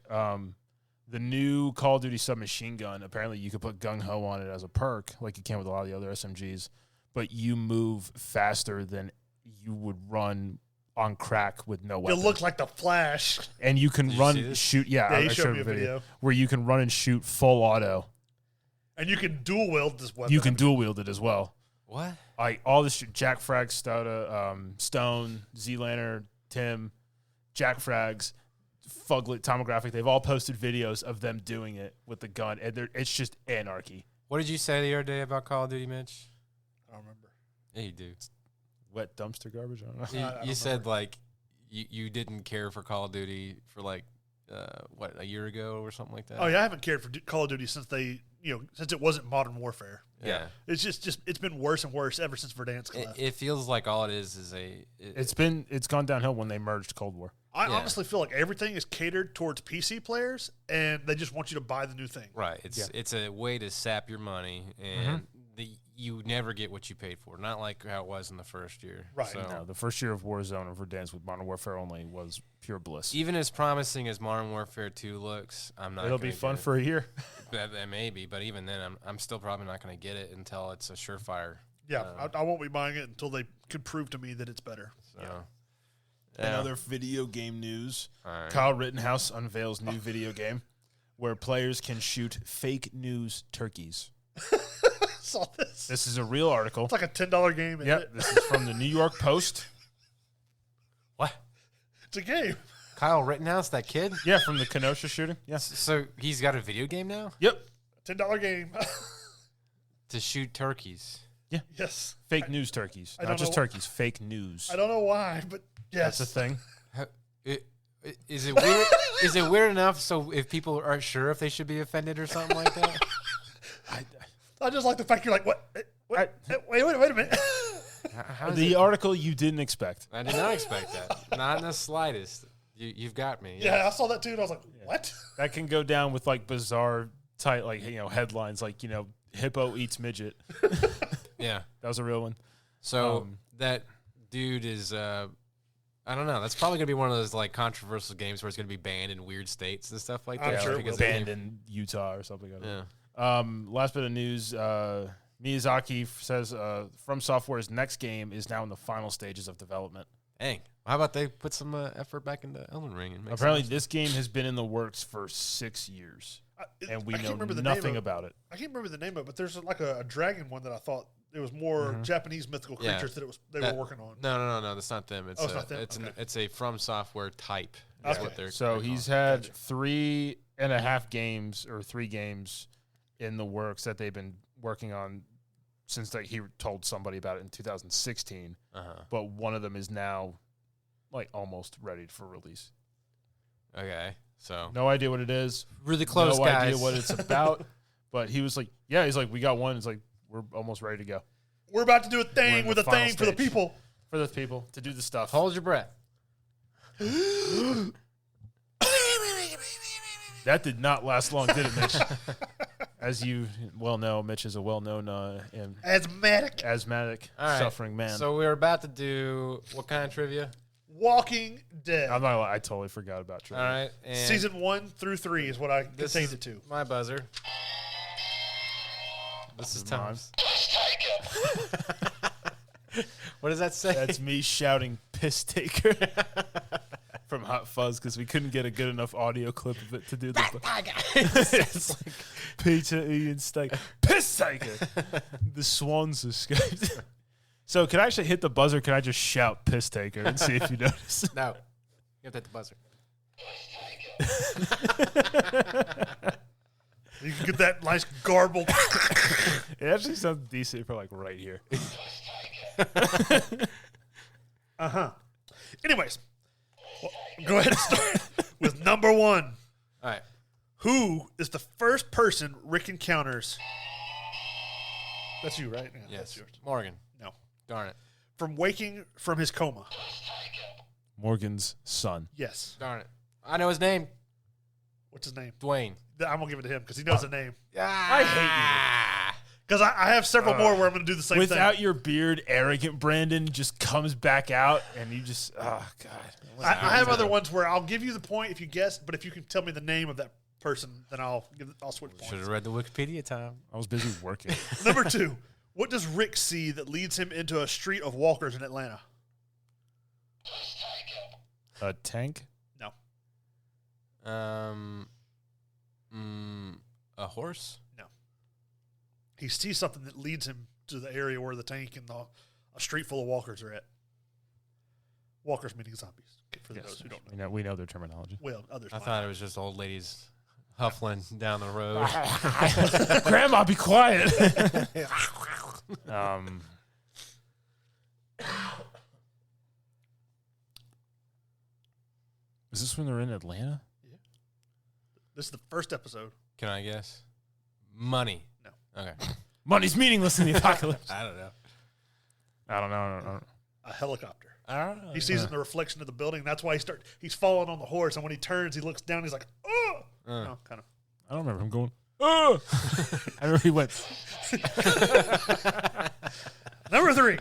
The new Call of Duty submachine gun, apparently you could put gung ho on it as a perk, like you can with a lot of the other SMGs, but you move faster than you would run on crack with no You weapon. look like the Flash. And you can Did you see run, this? shoot. Yeah, Yeah, I he showed showed me a a video. where you can run and shoot full auto. And you can dual wield this weapon. You can dual wield it as well. What? Like all this shit, Jack Frag, Stouda, Stone, Z-Lanner, Tim, Jack Frags, Fuglet, Tomographic, they've all posted videos of them doing it with the gun. And it's just anarchy. What did you say the other day about Call of Duty, Mitch? I don't remember. Yeah, you do. Wet dumpster garbage? I don't know. You, I don't you said like you didn't care for Call of Duty for like a year ago or something like that. Oh yeah, I haven't cared for Call of Duty since since it wasn't Modern Warfare. Yeah. It's just it's been worse and worse ever since Verdansk left. It feels like all it is It's gone downhill when they merged Cold War. I yeah. honestly feel like everything is catered towards PC players, and they just want you to buy the new thing. right. It's a way to sap your money, and you never get what you paid for. Not like how it was in the first year. Right. So No, the first year of Warzone and Verdansk with Modern Warfare only was pure bliss. even as promising as Modern Warfare 2 looks, I'm not. It'll gonna be fun get for a year. it. That maybe, but even then, I'm still probably not going to get it until it's a surefire. Yeah, I won't be buying it until they can prove to me that it's better. So. In other video game news, All right. Kyle Rittenhouse unveils new video game where players can shoot fake news turkeys. Saw this. This is a real article. It's like a $10 game. Isn't Yep, it? this is from the New York Post. What? It's a game. Kyle Rittenhouse, that kid? Yeah, from the Kenosha shooting. Yes. So he's got a video game now Yep. $10 game. to shoot turkeys. Yes. Fake news turkeys. I Not don't just know- turkeys, fake news. I don't know why, but yes. That's a thing. Is it weird? Is it weird enough so if people aren't sure if they should be offended or something like that? I just like the fact you're like, what? Wait a minute. How is The it- article you didn't expect. I did not expect that. Not in the slightest. You've got me. Yeah, I saw that too, and I was like, what? That can go down with like bizarre tight, like, headlines like, hippo eats midget. Yeah. That was a real one. So that dude is, I don't know. That's probably going to be one of those like controversial games where it's going to be banned in weird states and stuff like I'm that. sure it because will. Banned in Utah or something like that. Yeah. Last bit of news, Miyazaki says From Software's next game is now in the final stages of development. Dang. How about they put some effort back into Elden Ring? And make Apparently, some this game has been in the works for 6 years. and we I can't know remember the nothing name about it. I can't remember the name of it, but there's like a dragon one that I thought it was more Japanese mythical creatures that they were working on. No, that's not them. It's it's not them? Okay. it's a From Software type. Is what they're So he's had 3.5 games or 3 games in the works that they've been working on since he told somebody about it in 2016. But one of them is now like almost ready for release. Okay, so No idea what it is. Really close, no guys. idea what it's about. But he was like, yeah, he's like, we got one. It's like, we're almost ready to go. We're about to do a We're thing in with the a thing final for the stage. people. For the people to do the stuff. Hold your breath. That did not last long, did it, Mitch? As you well know, Mitch is a well-known Asthmatic. asthmatic, All right. suffering man. So we're about to do what kind of trivia? Walking Dead. I'm not gonna lie, I totally forgot about All trivia. right. And Season 1 through 3 is what I this contained is it to. my buzzer. This is Tom's. What does that say? That's me shouting "piss taker" from Hot Fuzz because we couldn't get a good enough audio clip of it to do the. It's like Peter Ian Steak, piss taker. The swans escaped. So, can I actually hit the buzzer? Can I just shout "piss taker" and see if you notice? No. You have to hit the buzzer. You can get that nice garbled. It actually sounds decent for like right here. Anyways, well, go ahead and start with number 1. All right. Who is the first person Rick encounters? That's you, right? Yeah, Yes. that's yours. Morgan. No. Darn it. From waking from his coma. Morgan's son. Yes. Darn it. I know his name. What's his name? Dwayne. I'm going to give it to him because he knows the name. I hate you. Because I have several more where I'm going to do the same Without thing. your beard, arrogant Brandon just comes back out, and you just, oh, God. I have other ones where I'll give you the point if you guess, but if you can tell me the name of that person, then I'll switch Should points. have read the Wikipedia, Tom. I was busy working. Number 2. What does Rick see that leads him into a street of walkers in Atlanta? A tank? No. A horse? No. He sees something that leads him to the area where the tank and a street full of walkers are at. Walkers meaning zombies. For those who don't know. We know their terminology. Well, others I might thought not. it was just old ladies huffling down the road. Grandma, be quiet. Is this when they're in Atlanta? This is the first episode. Can I guess? Money. No. Okay. Money's meaningless in the apocalypse. I don't know. I don't know. A helicopter. I don't know. He sees it in the reflection of the building. That's why he's falling on the horse, and when he turns, he looks down. He's like, "Oh!" No, kind of. I don't remember him going, oh! I remember he went, Number 3.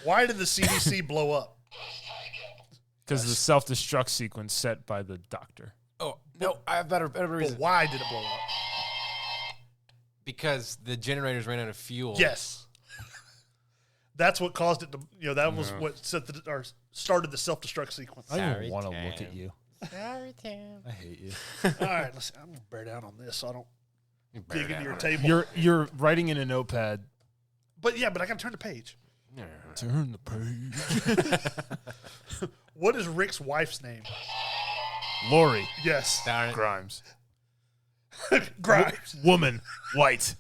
Why did the CDC blow up? because of the self-destruct sequence set by the doctor. Oh, no. I have better Well, reason. why did it blow up? Because the generators ran out of fuel. Yes. That's what caused it to, that was what started the self-destruct sequence. I don't Sorry, even want to Tam. look at you. Sorry, Tim. I hate you. All right, I'm going to bear down on this so I don't dig into your table. You're writing in a notepad. But I got to turn the page. Turn the page. What is Rick's wife's name? Lori Yes. Darn it. Grimes. Grimes. Woman. White.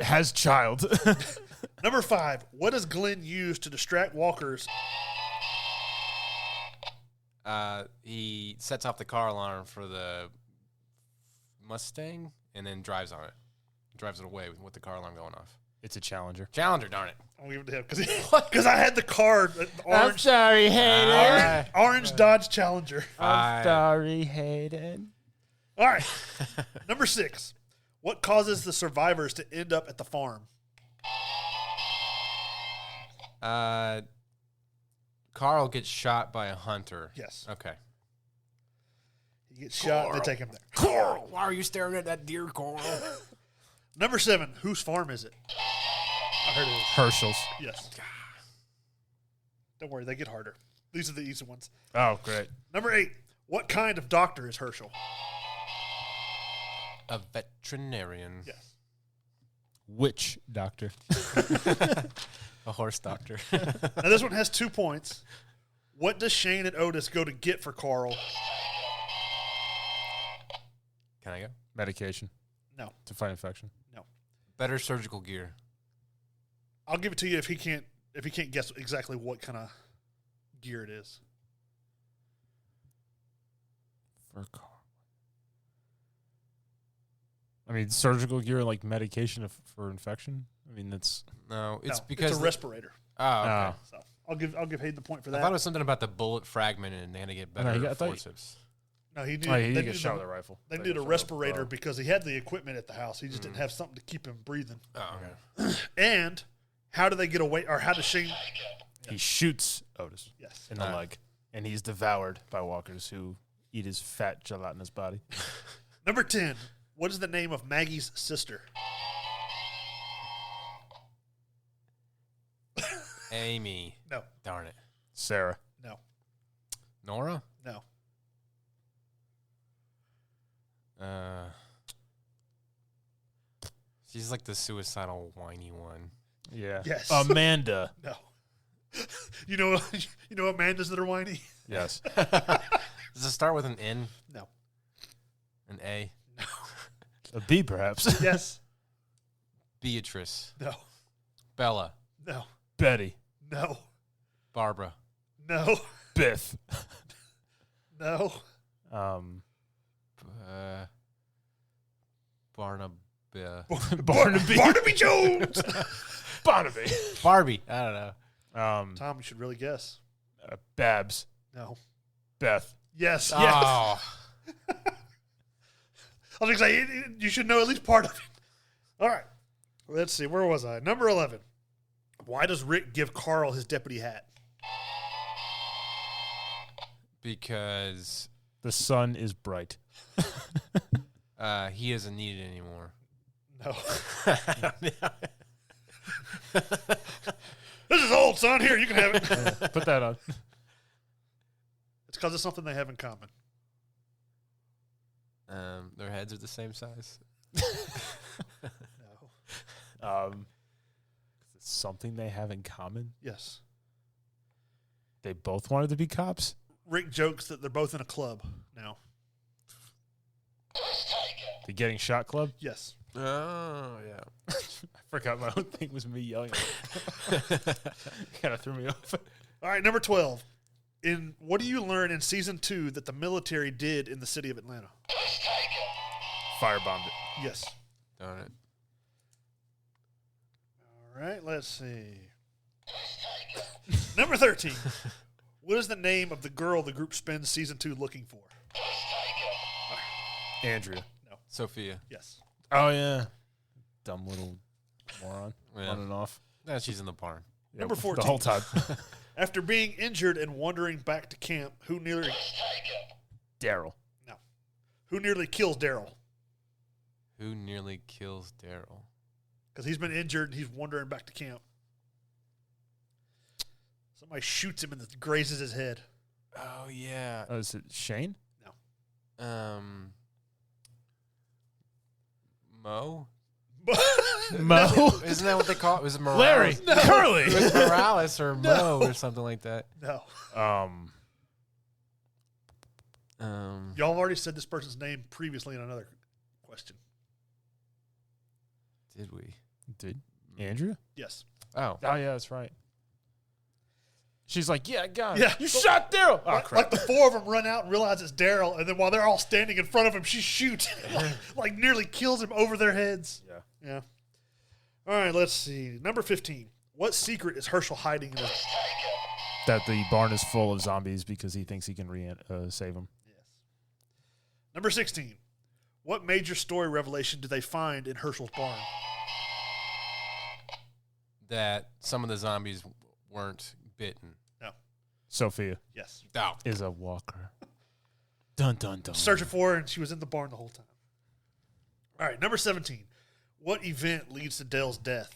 Has child. Number 5. What does Glenn use to distract walkers? He sets off the car alarm for the Mustang and then drives on it. Drives it away with the car alarm going off. It's a Challenger. Challenger, darn it. I'll give it to him because I had the car, the orange, sorry, Hayden. orange Dodge Challenger. I'm sorry, Hayden. All right. Number 6. What causes the survivors to end up at the farm? Carl gets shot by a hunter. Yes. Okay. He gets shot and they take him there. Carl, why are you staring at that deer, Carl? Number 7. Whose farm is it? I heard it is. Herschel's. Yes. Don't worry, they get harder. These are the easy ones. Oh, great. Number 8. What kind of doctor is Herschel? A veterinarian. Yes. Witch doctor. A horse doctor. Now this one has 2 points. What does Shane and Otis go to get for Carl? Can I go? Medication No. to fight infection. No. Better surgical gear. I'll give it to you if he can't guess exactly what kind of gear it is. For Carl. I mean, surgical gear like medication for infection. I mean, that's No, it's No, because it's a respirator. Oh, okay. So I'll give Hayden the point for I that. thought it was something about the bullet fragment and they had to get better I thought forceps. No, he he they did get shot with a rifle. They needed a respirator because he had the equipment at the house. He just didn't have something to keep him breathing. Oh, okay. And how do they get away, or how does Shane? He shoots Otis Yes. in the leg, and he's devoured by walkers who eat his fat gelatinous body. Number 10. What is the name of Maggie's sister? Amy. No. Darn it. Sarah. No. Nora? No. She's like the suicidal, whiny one. Yeah. Yes. Amanda. No. You know Amanda's that are whiny? Yes. Does it start with an N? No. An A? A B, perhaps. Yes. Beatrice. No. Bella. No. Betty. No. Barbara. No. Biff. No. Barnaby. Barnaby. Barnaby Jones. Barnaby. Barbie. I don't know. Tom, you should really guess. Babs. No. Beth. Yes. Oh. I was going to say, you should know at least part of it. All right. Let's see. Where was I? Number 11. Why does Rick give Carl his deputy hat? Because The sun is bright. he isn't needed anymore. No. This is old, son. Here, you can have it. Put that on. It's because it's something they have in common. Their heads are the same size. No. It's something they have in common. Yes. They both wanted to be cops. Rick jokes that they're both in a club now. The Getting Shot Club. Yes. Oh, yeah. I forgot my own thing was me yelling. Kind of threw me off. All right, number 12. What do you learn in season 2 that the military did in the city of Atlanta? Firebombed it. Yes. Darn it. All right, let's see. Number 13. What is the name of the girl the group spends season 2 looking for? Andrea. No. Sophia. Yes. Oh, yeah. Dumb little moron. Yeah. Running off. Yeah, she's in the barn. Yeah, Number 14. The whole time. After being injured and wandering back to camp, who nearly Daryl. who nearly kills Daryl? Who nearly kills Daryl? Because he's been injured and he's wandering back to camp. Somebody shoots him and grazes his head. Oh, yeah. Oh, is it Shane? Mo? Mo? Isn't that what they call it? Was it Morales? Larry. No. Curly. It was Morales or No. Mo or something like that. No. Y'all have already said this person's name previously in another question. Did we? Did Andrea? Yes. Oh. Oh, yeah, that's right. She's like, yeah, I got it. Yeah. You shot Daryl. Oh, Like crap. the four of them run out and realize it's Daryl, and then while they're all standing in front of him, she shoots, like nearly kills him over their heads. Yeah. Yeah. All right, let's see. Number 15. What secret is Herschel hiding in his... That the barn is full of zombies because he thinks he can save them. Yes. Number 16. What major story revelation do they find in Herschel's barn? That some of the zombies weren't bitten. No. Sophia Yes. Oh. is a walker. Dun, dun, dun. Searching for her, and she was in the barn the whole time. All right, number 17. What event leads to Dale's death?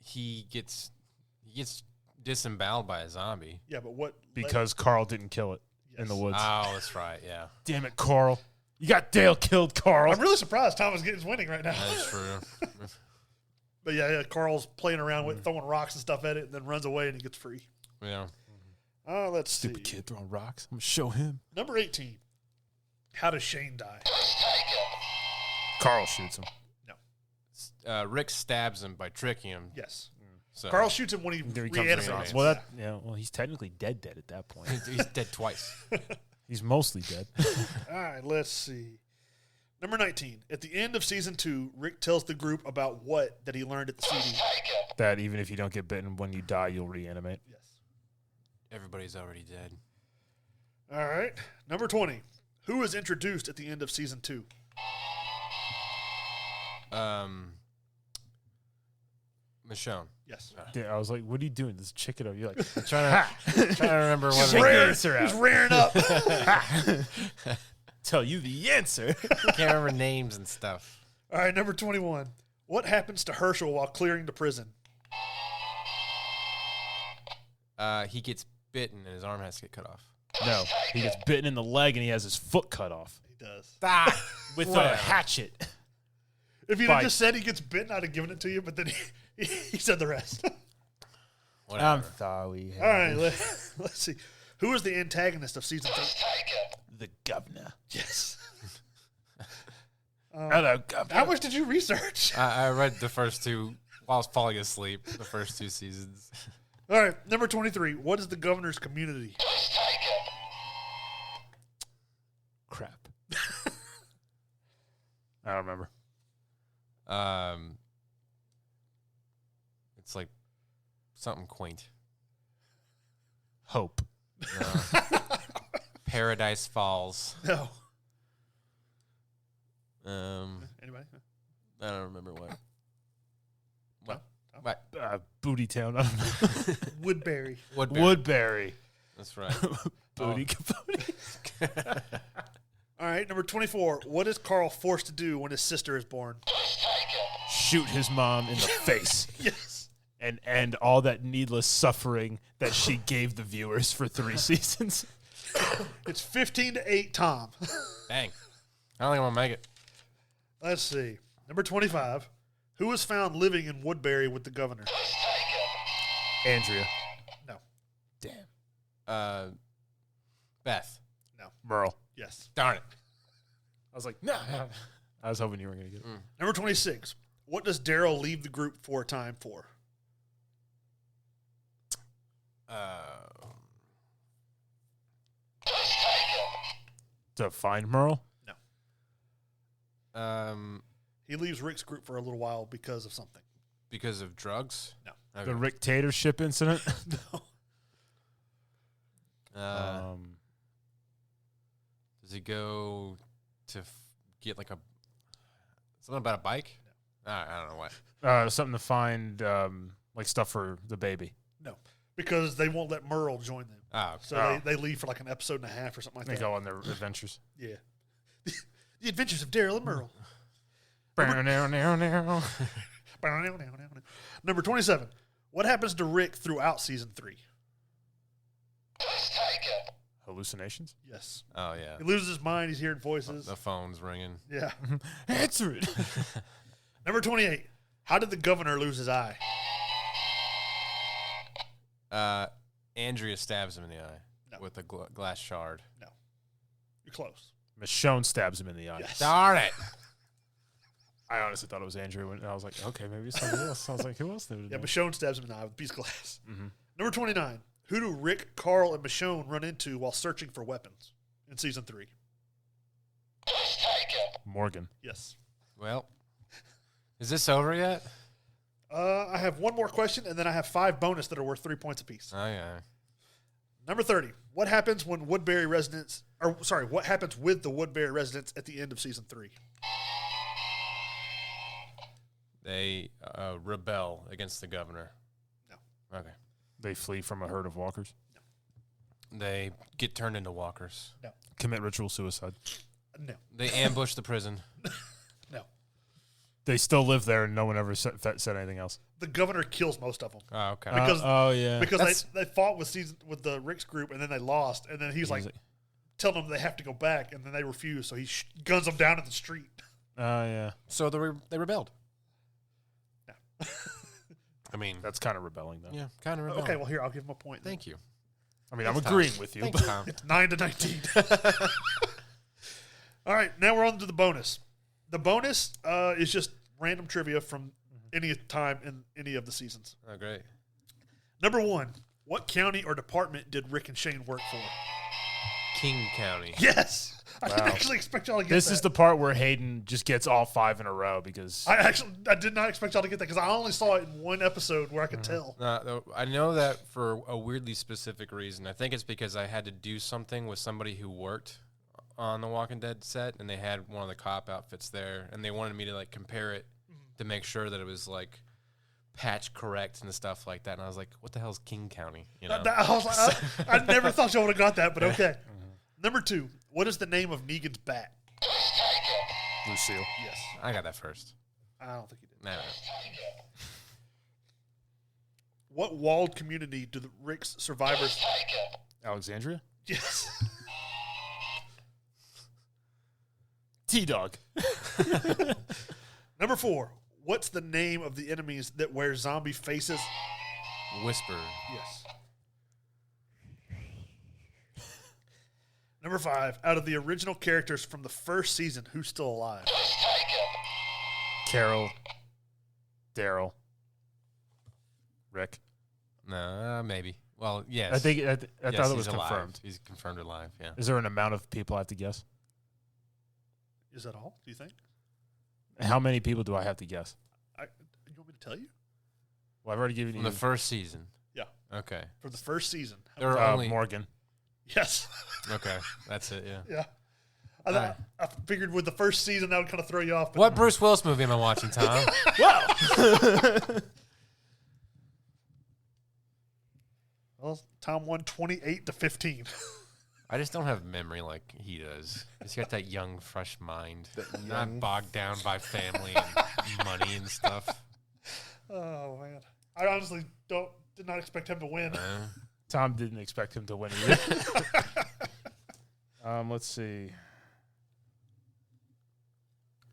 He gets disemboweled by a zombie. Yeah, but what... Because Carl didn't kill it. in the woods. Oh, that's right. Yeah, Damn it, Carl. You got Dale killed, Carl. I'm really surprised Thomas is winning right now. that's true. But yeah, Carl's playing around with throwing rocks and stuff at it, and then runs away and he gets free. Yeah. Let's see. Stupid kid throwing rocks. I'm going to show him. Number 18. How does Shane die? Carl shoots him. No. Rick stabs him by tricking him. Yes. So Carl shoots him when he There he reanimates. Well, he's technically dead at that point. he's dead twice. He's mostly dead. All right, let's see. Number 19. At the end of season 2, Rick tells the group about what that he learned at the CD. That even if you don't get bitten, when you die, you'll reanimate. Yes. Everybody's already dead. All right. Number 20. Who was introduced at the end of season 2? Michonne. Yes. Yeah, I was like, what are you doing? This chicken over. You're like, I'm trying to remember what Check it the is. answer He's out. rearing up. Tell you the answer. I can't remember names and stuff. All right, number 21. What happens to Herschel while clearing the prison? He gets bitten and his arm has to get cut off. No, he gets bitten in the leg and he has his foot cut off He does. with a Whatever. hatchet. If you'd have Bite. just said he gets bitten, I'd have given it to you, but then he said the rest. Whatever. I'm sorry. All right, let's see. Who is the antagonist of season 3? The governor. Yes. Hello, governor. How much did you research? I read the first two while I was falling asleep. The first two seasons. All right, number 23. What is the governor's community? Crap. I don't remember. It's like something quaint. Hope. No. Paradise Falls. No. Anybody? I don't remember what. What? Booty Town. I don't know. Woodbury. Woodbury. Woodbury. That's right. Booty Capote. All right, number 24. What is Carl forced to do when his sister is born? Shoot his mom in the face. Yes. And end all that needless suffering that she gave the viewers for 3 seasons. It's 15-8, Tom. Dang. I don't think I'm going to make it. Let's see. Number 25. Who was found living in Woodbury with the governor? Andrea. No. Damn. Beth. No. Merle. Yes. Darn it. I was like, no. I was hoping you were going to get it. Number 26. What does Daryl leave the group for a time for? To find Merle? He leaves Rick's group for a little while because of something. Because of drugs? No. Okay. The Rick Tater ship incident? No. Does he go to get like something about a bike? I don't know what. Something to find, like stuff for the baby. No. Because they won't let Merle join them. Oh, okay. So they leave for like an episode and a half or something like They that. go on their adventures. Yeah. The Adventures of Daryl and Merle. Number 27. What happens to Rick throughout season 3? Hallucinations? Yes. Oh, yeah. He loses his mind. He's hearing voices. The phone's ringing. Yeah. Answer it. Number 28. How did the governor lose his eye? Andrea stabs him in the eye No. with a glass shard. No. You're close. Michonne stabs him in the eye. Yes. Darn it. I honestly thought it was Andrew. And I was like, okay, maybe it's somebody else. I was like, who else did it? Yeah, Michonne stabs him in the eye with a piece of glass. Mm-hmm. Number 29. Who do Rick, Carl, and Michonne run into while searching for weapons in season 3? Morgan. Yes. Well, is this over yet? I have one more question, and then I have 5 bonus that are worth 3 points apiece. Oh, yeah. Number 30. What happens when Woodbury residents, what happens with the Woodbury residents at the end of season 3? They rebel against the governor. No. Okay. They flee from a herd of walkers. They get turned into walkers. No. Commit ritual suicide. No. They ambush the prison. No. They still live there, and no one ever said anything else. The governor kills most of them. Oh, okay. Because- oh yeah. Because they fought with the Rick's group, and then they lost, and then he's like, telling them they have to go back, and then they refuse. So he guns them down in the street. Oh, yeah. So they rebelled. Yeah. I mean, That's kind of rebelling, though. yeah, kind of rebelled. Okay, well, here, I'll give him a point. Thank you. I mean, I'm Thanks, agreeing Tom. with you. Thanks, Tom. It's 9-19. All right, now we're on to the bonus. The bonus is just random trivia from any time in any of the seasons. Oh, great. Number 1, what county or department did Rick and Shane work for? King County. Yes. I didn't Wow. actually expect y'all to get This that. is the part where Hayden just gets all 5 in a row because I did not expect y'all to get that because I only saw it in one episode where I could tell. I know that for a weirdly specific reason. I think it's because I had to do something with somebody who worked on the Walking Dead set, and they had one of the cop outfits there, and they wanted me to like compare it to make sure that it was like patch correct and stuff like that. And I was like, "What the hell is King County?" You know. I was like, I never thought y'all would have got that, but okay. Number 2, what is the name of Negan's bat? Lucille. Yes. I got that first. I don't think he did. No. What walled community do the Rick's survivors? Alexandria? Yes. T-Dog. Number 4, what's the name of the enemies that wear zombie faces? Whisper. Yes. Number 5, out of the original characters from the first season, who's still alive? Carol. Daryl. Rick. No, maybe. Well, yes. I think I Yes, thought it was he's alive. confirmed. He's confirmed alive. Yeah. Is there an amount of people I have to guess? Is that all, do you think? How many people do I have to guess? You want me to tell you? Well, I've already given From you the first season. Yeah. Okay. For the first season. There are only. Morgan. Yes. Okay. That's it. Yeah. Yeah. Alright. I figured with the first season that would kind of throw you off. But What Bruce Willis movie am I watching, Tom? Well, Tom won 28-15. I just don't have memory like he does. He's got that young, fresh mind, not bogged down by family and money and stuff. Oh man, I honestly did not expect him to win. Tom didn't expect him to win either. Let's see.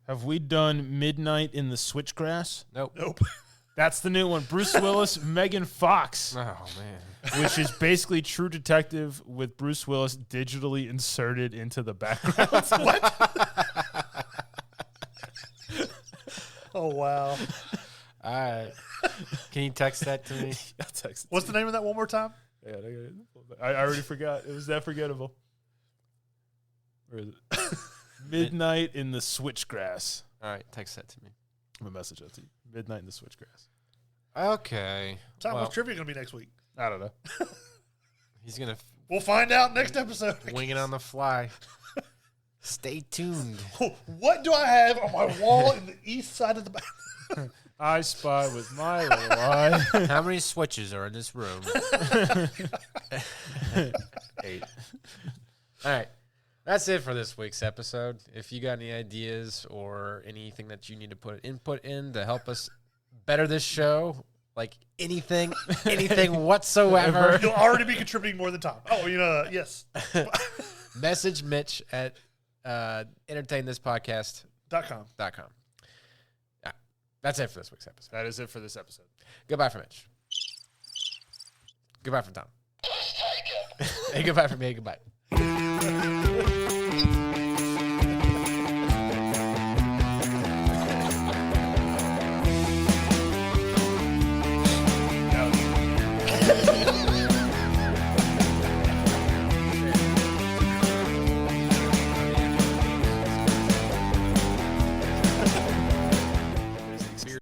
Have we done Midnight in the Switchgrass? Nope. Nope. That's the new one. Bruce Willis, Megan Fox, Oh man. which is basically True Detective with Bruce Willis digitally inserted into the background. Oh wow. All right. Can you text that to me? I'll text it. What's the name of that one more time? I already forgot. It was that forgettable. Where is it? Midnight in the Switchgrass. All right. Text that to me. I'm going to message that to you. Midnight in the Switchgrass. Okay. Tom, Well, what's trivia going to be next week? I don't know. he's going to We'll find out next episode. wing it on the fly. Stay tuned. What do I have on my wall in the east side of the bathroom? I spy with my little eye. How many switches are in this room? 8. All right. That's it for this week's episode. If you got any ideas or anything that you need to put input in to help us better this show, like anything whatsoever, You'll already be contributing more than Tom. Oh, yes. message Mitch at entertainthispodcast.com. .com. Yeah, that's it for this week's episode. That is it for this episode. Goodbye from Mitch. Goodbye from Tom. Hey, goodbye from me. Goodbye. No.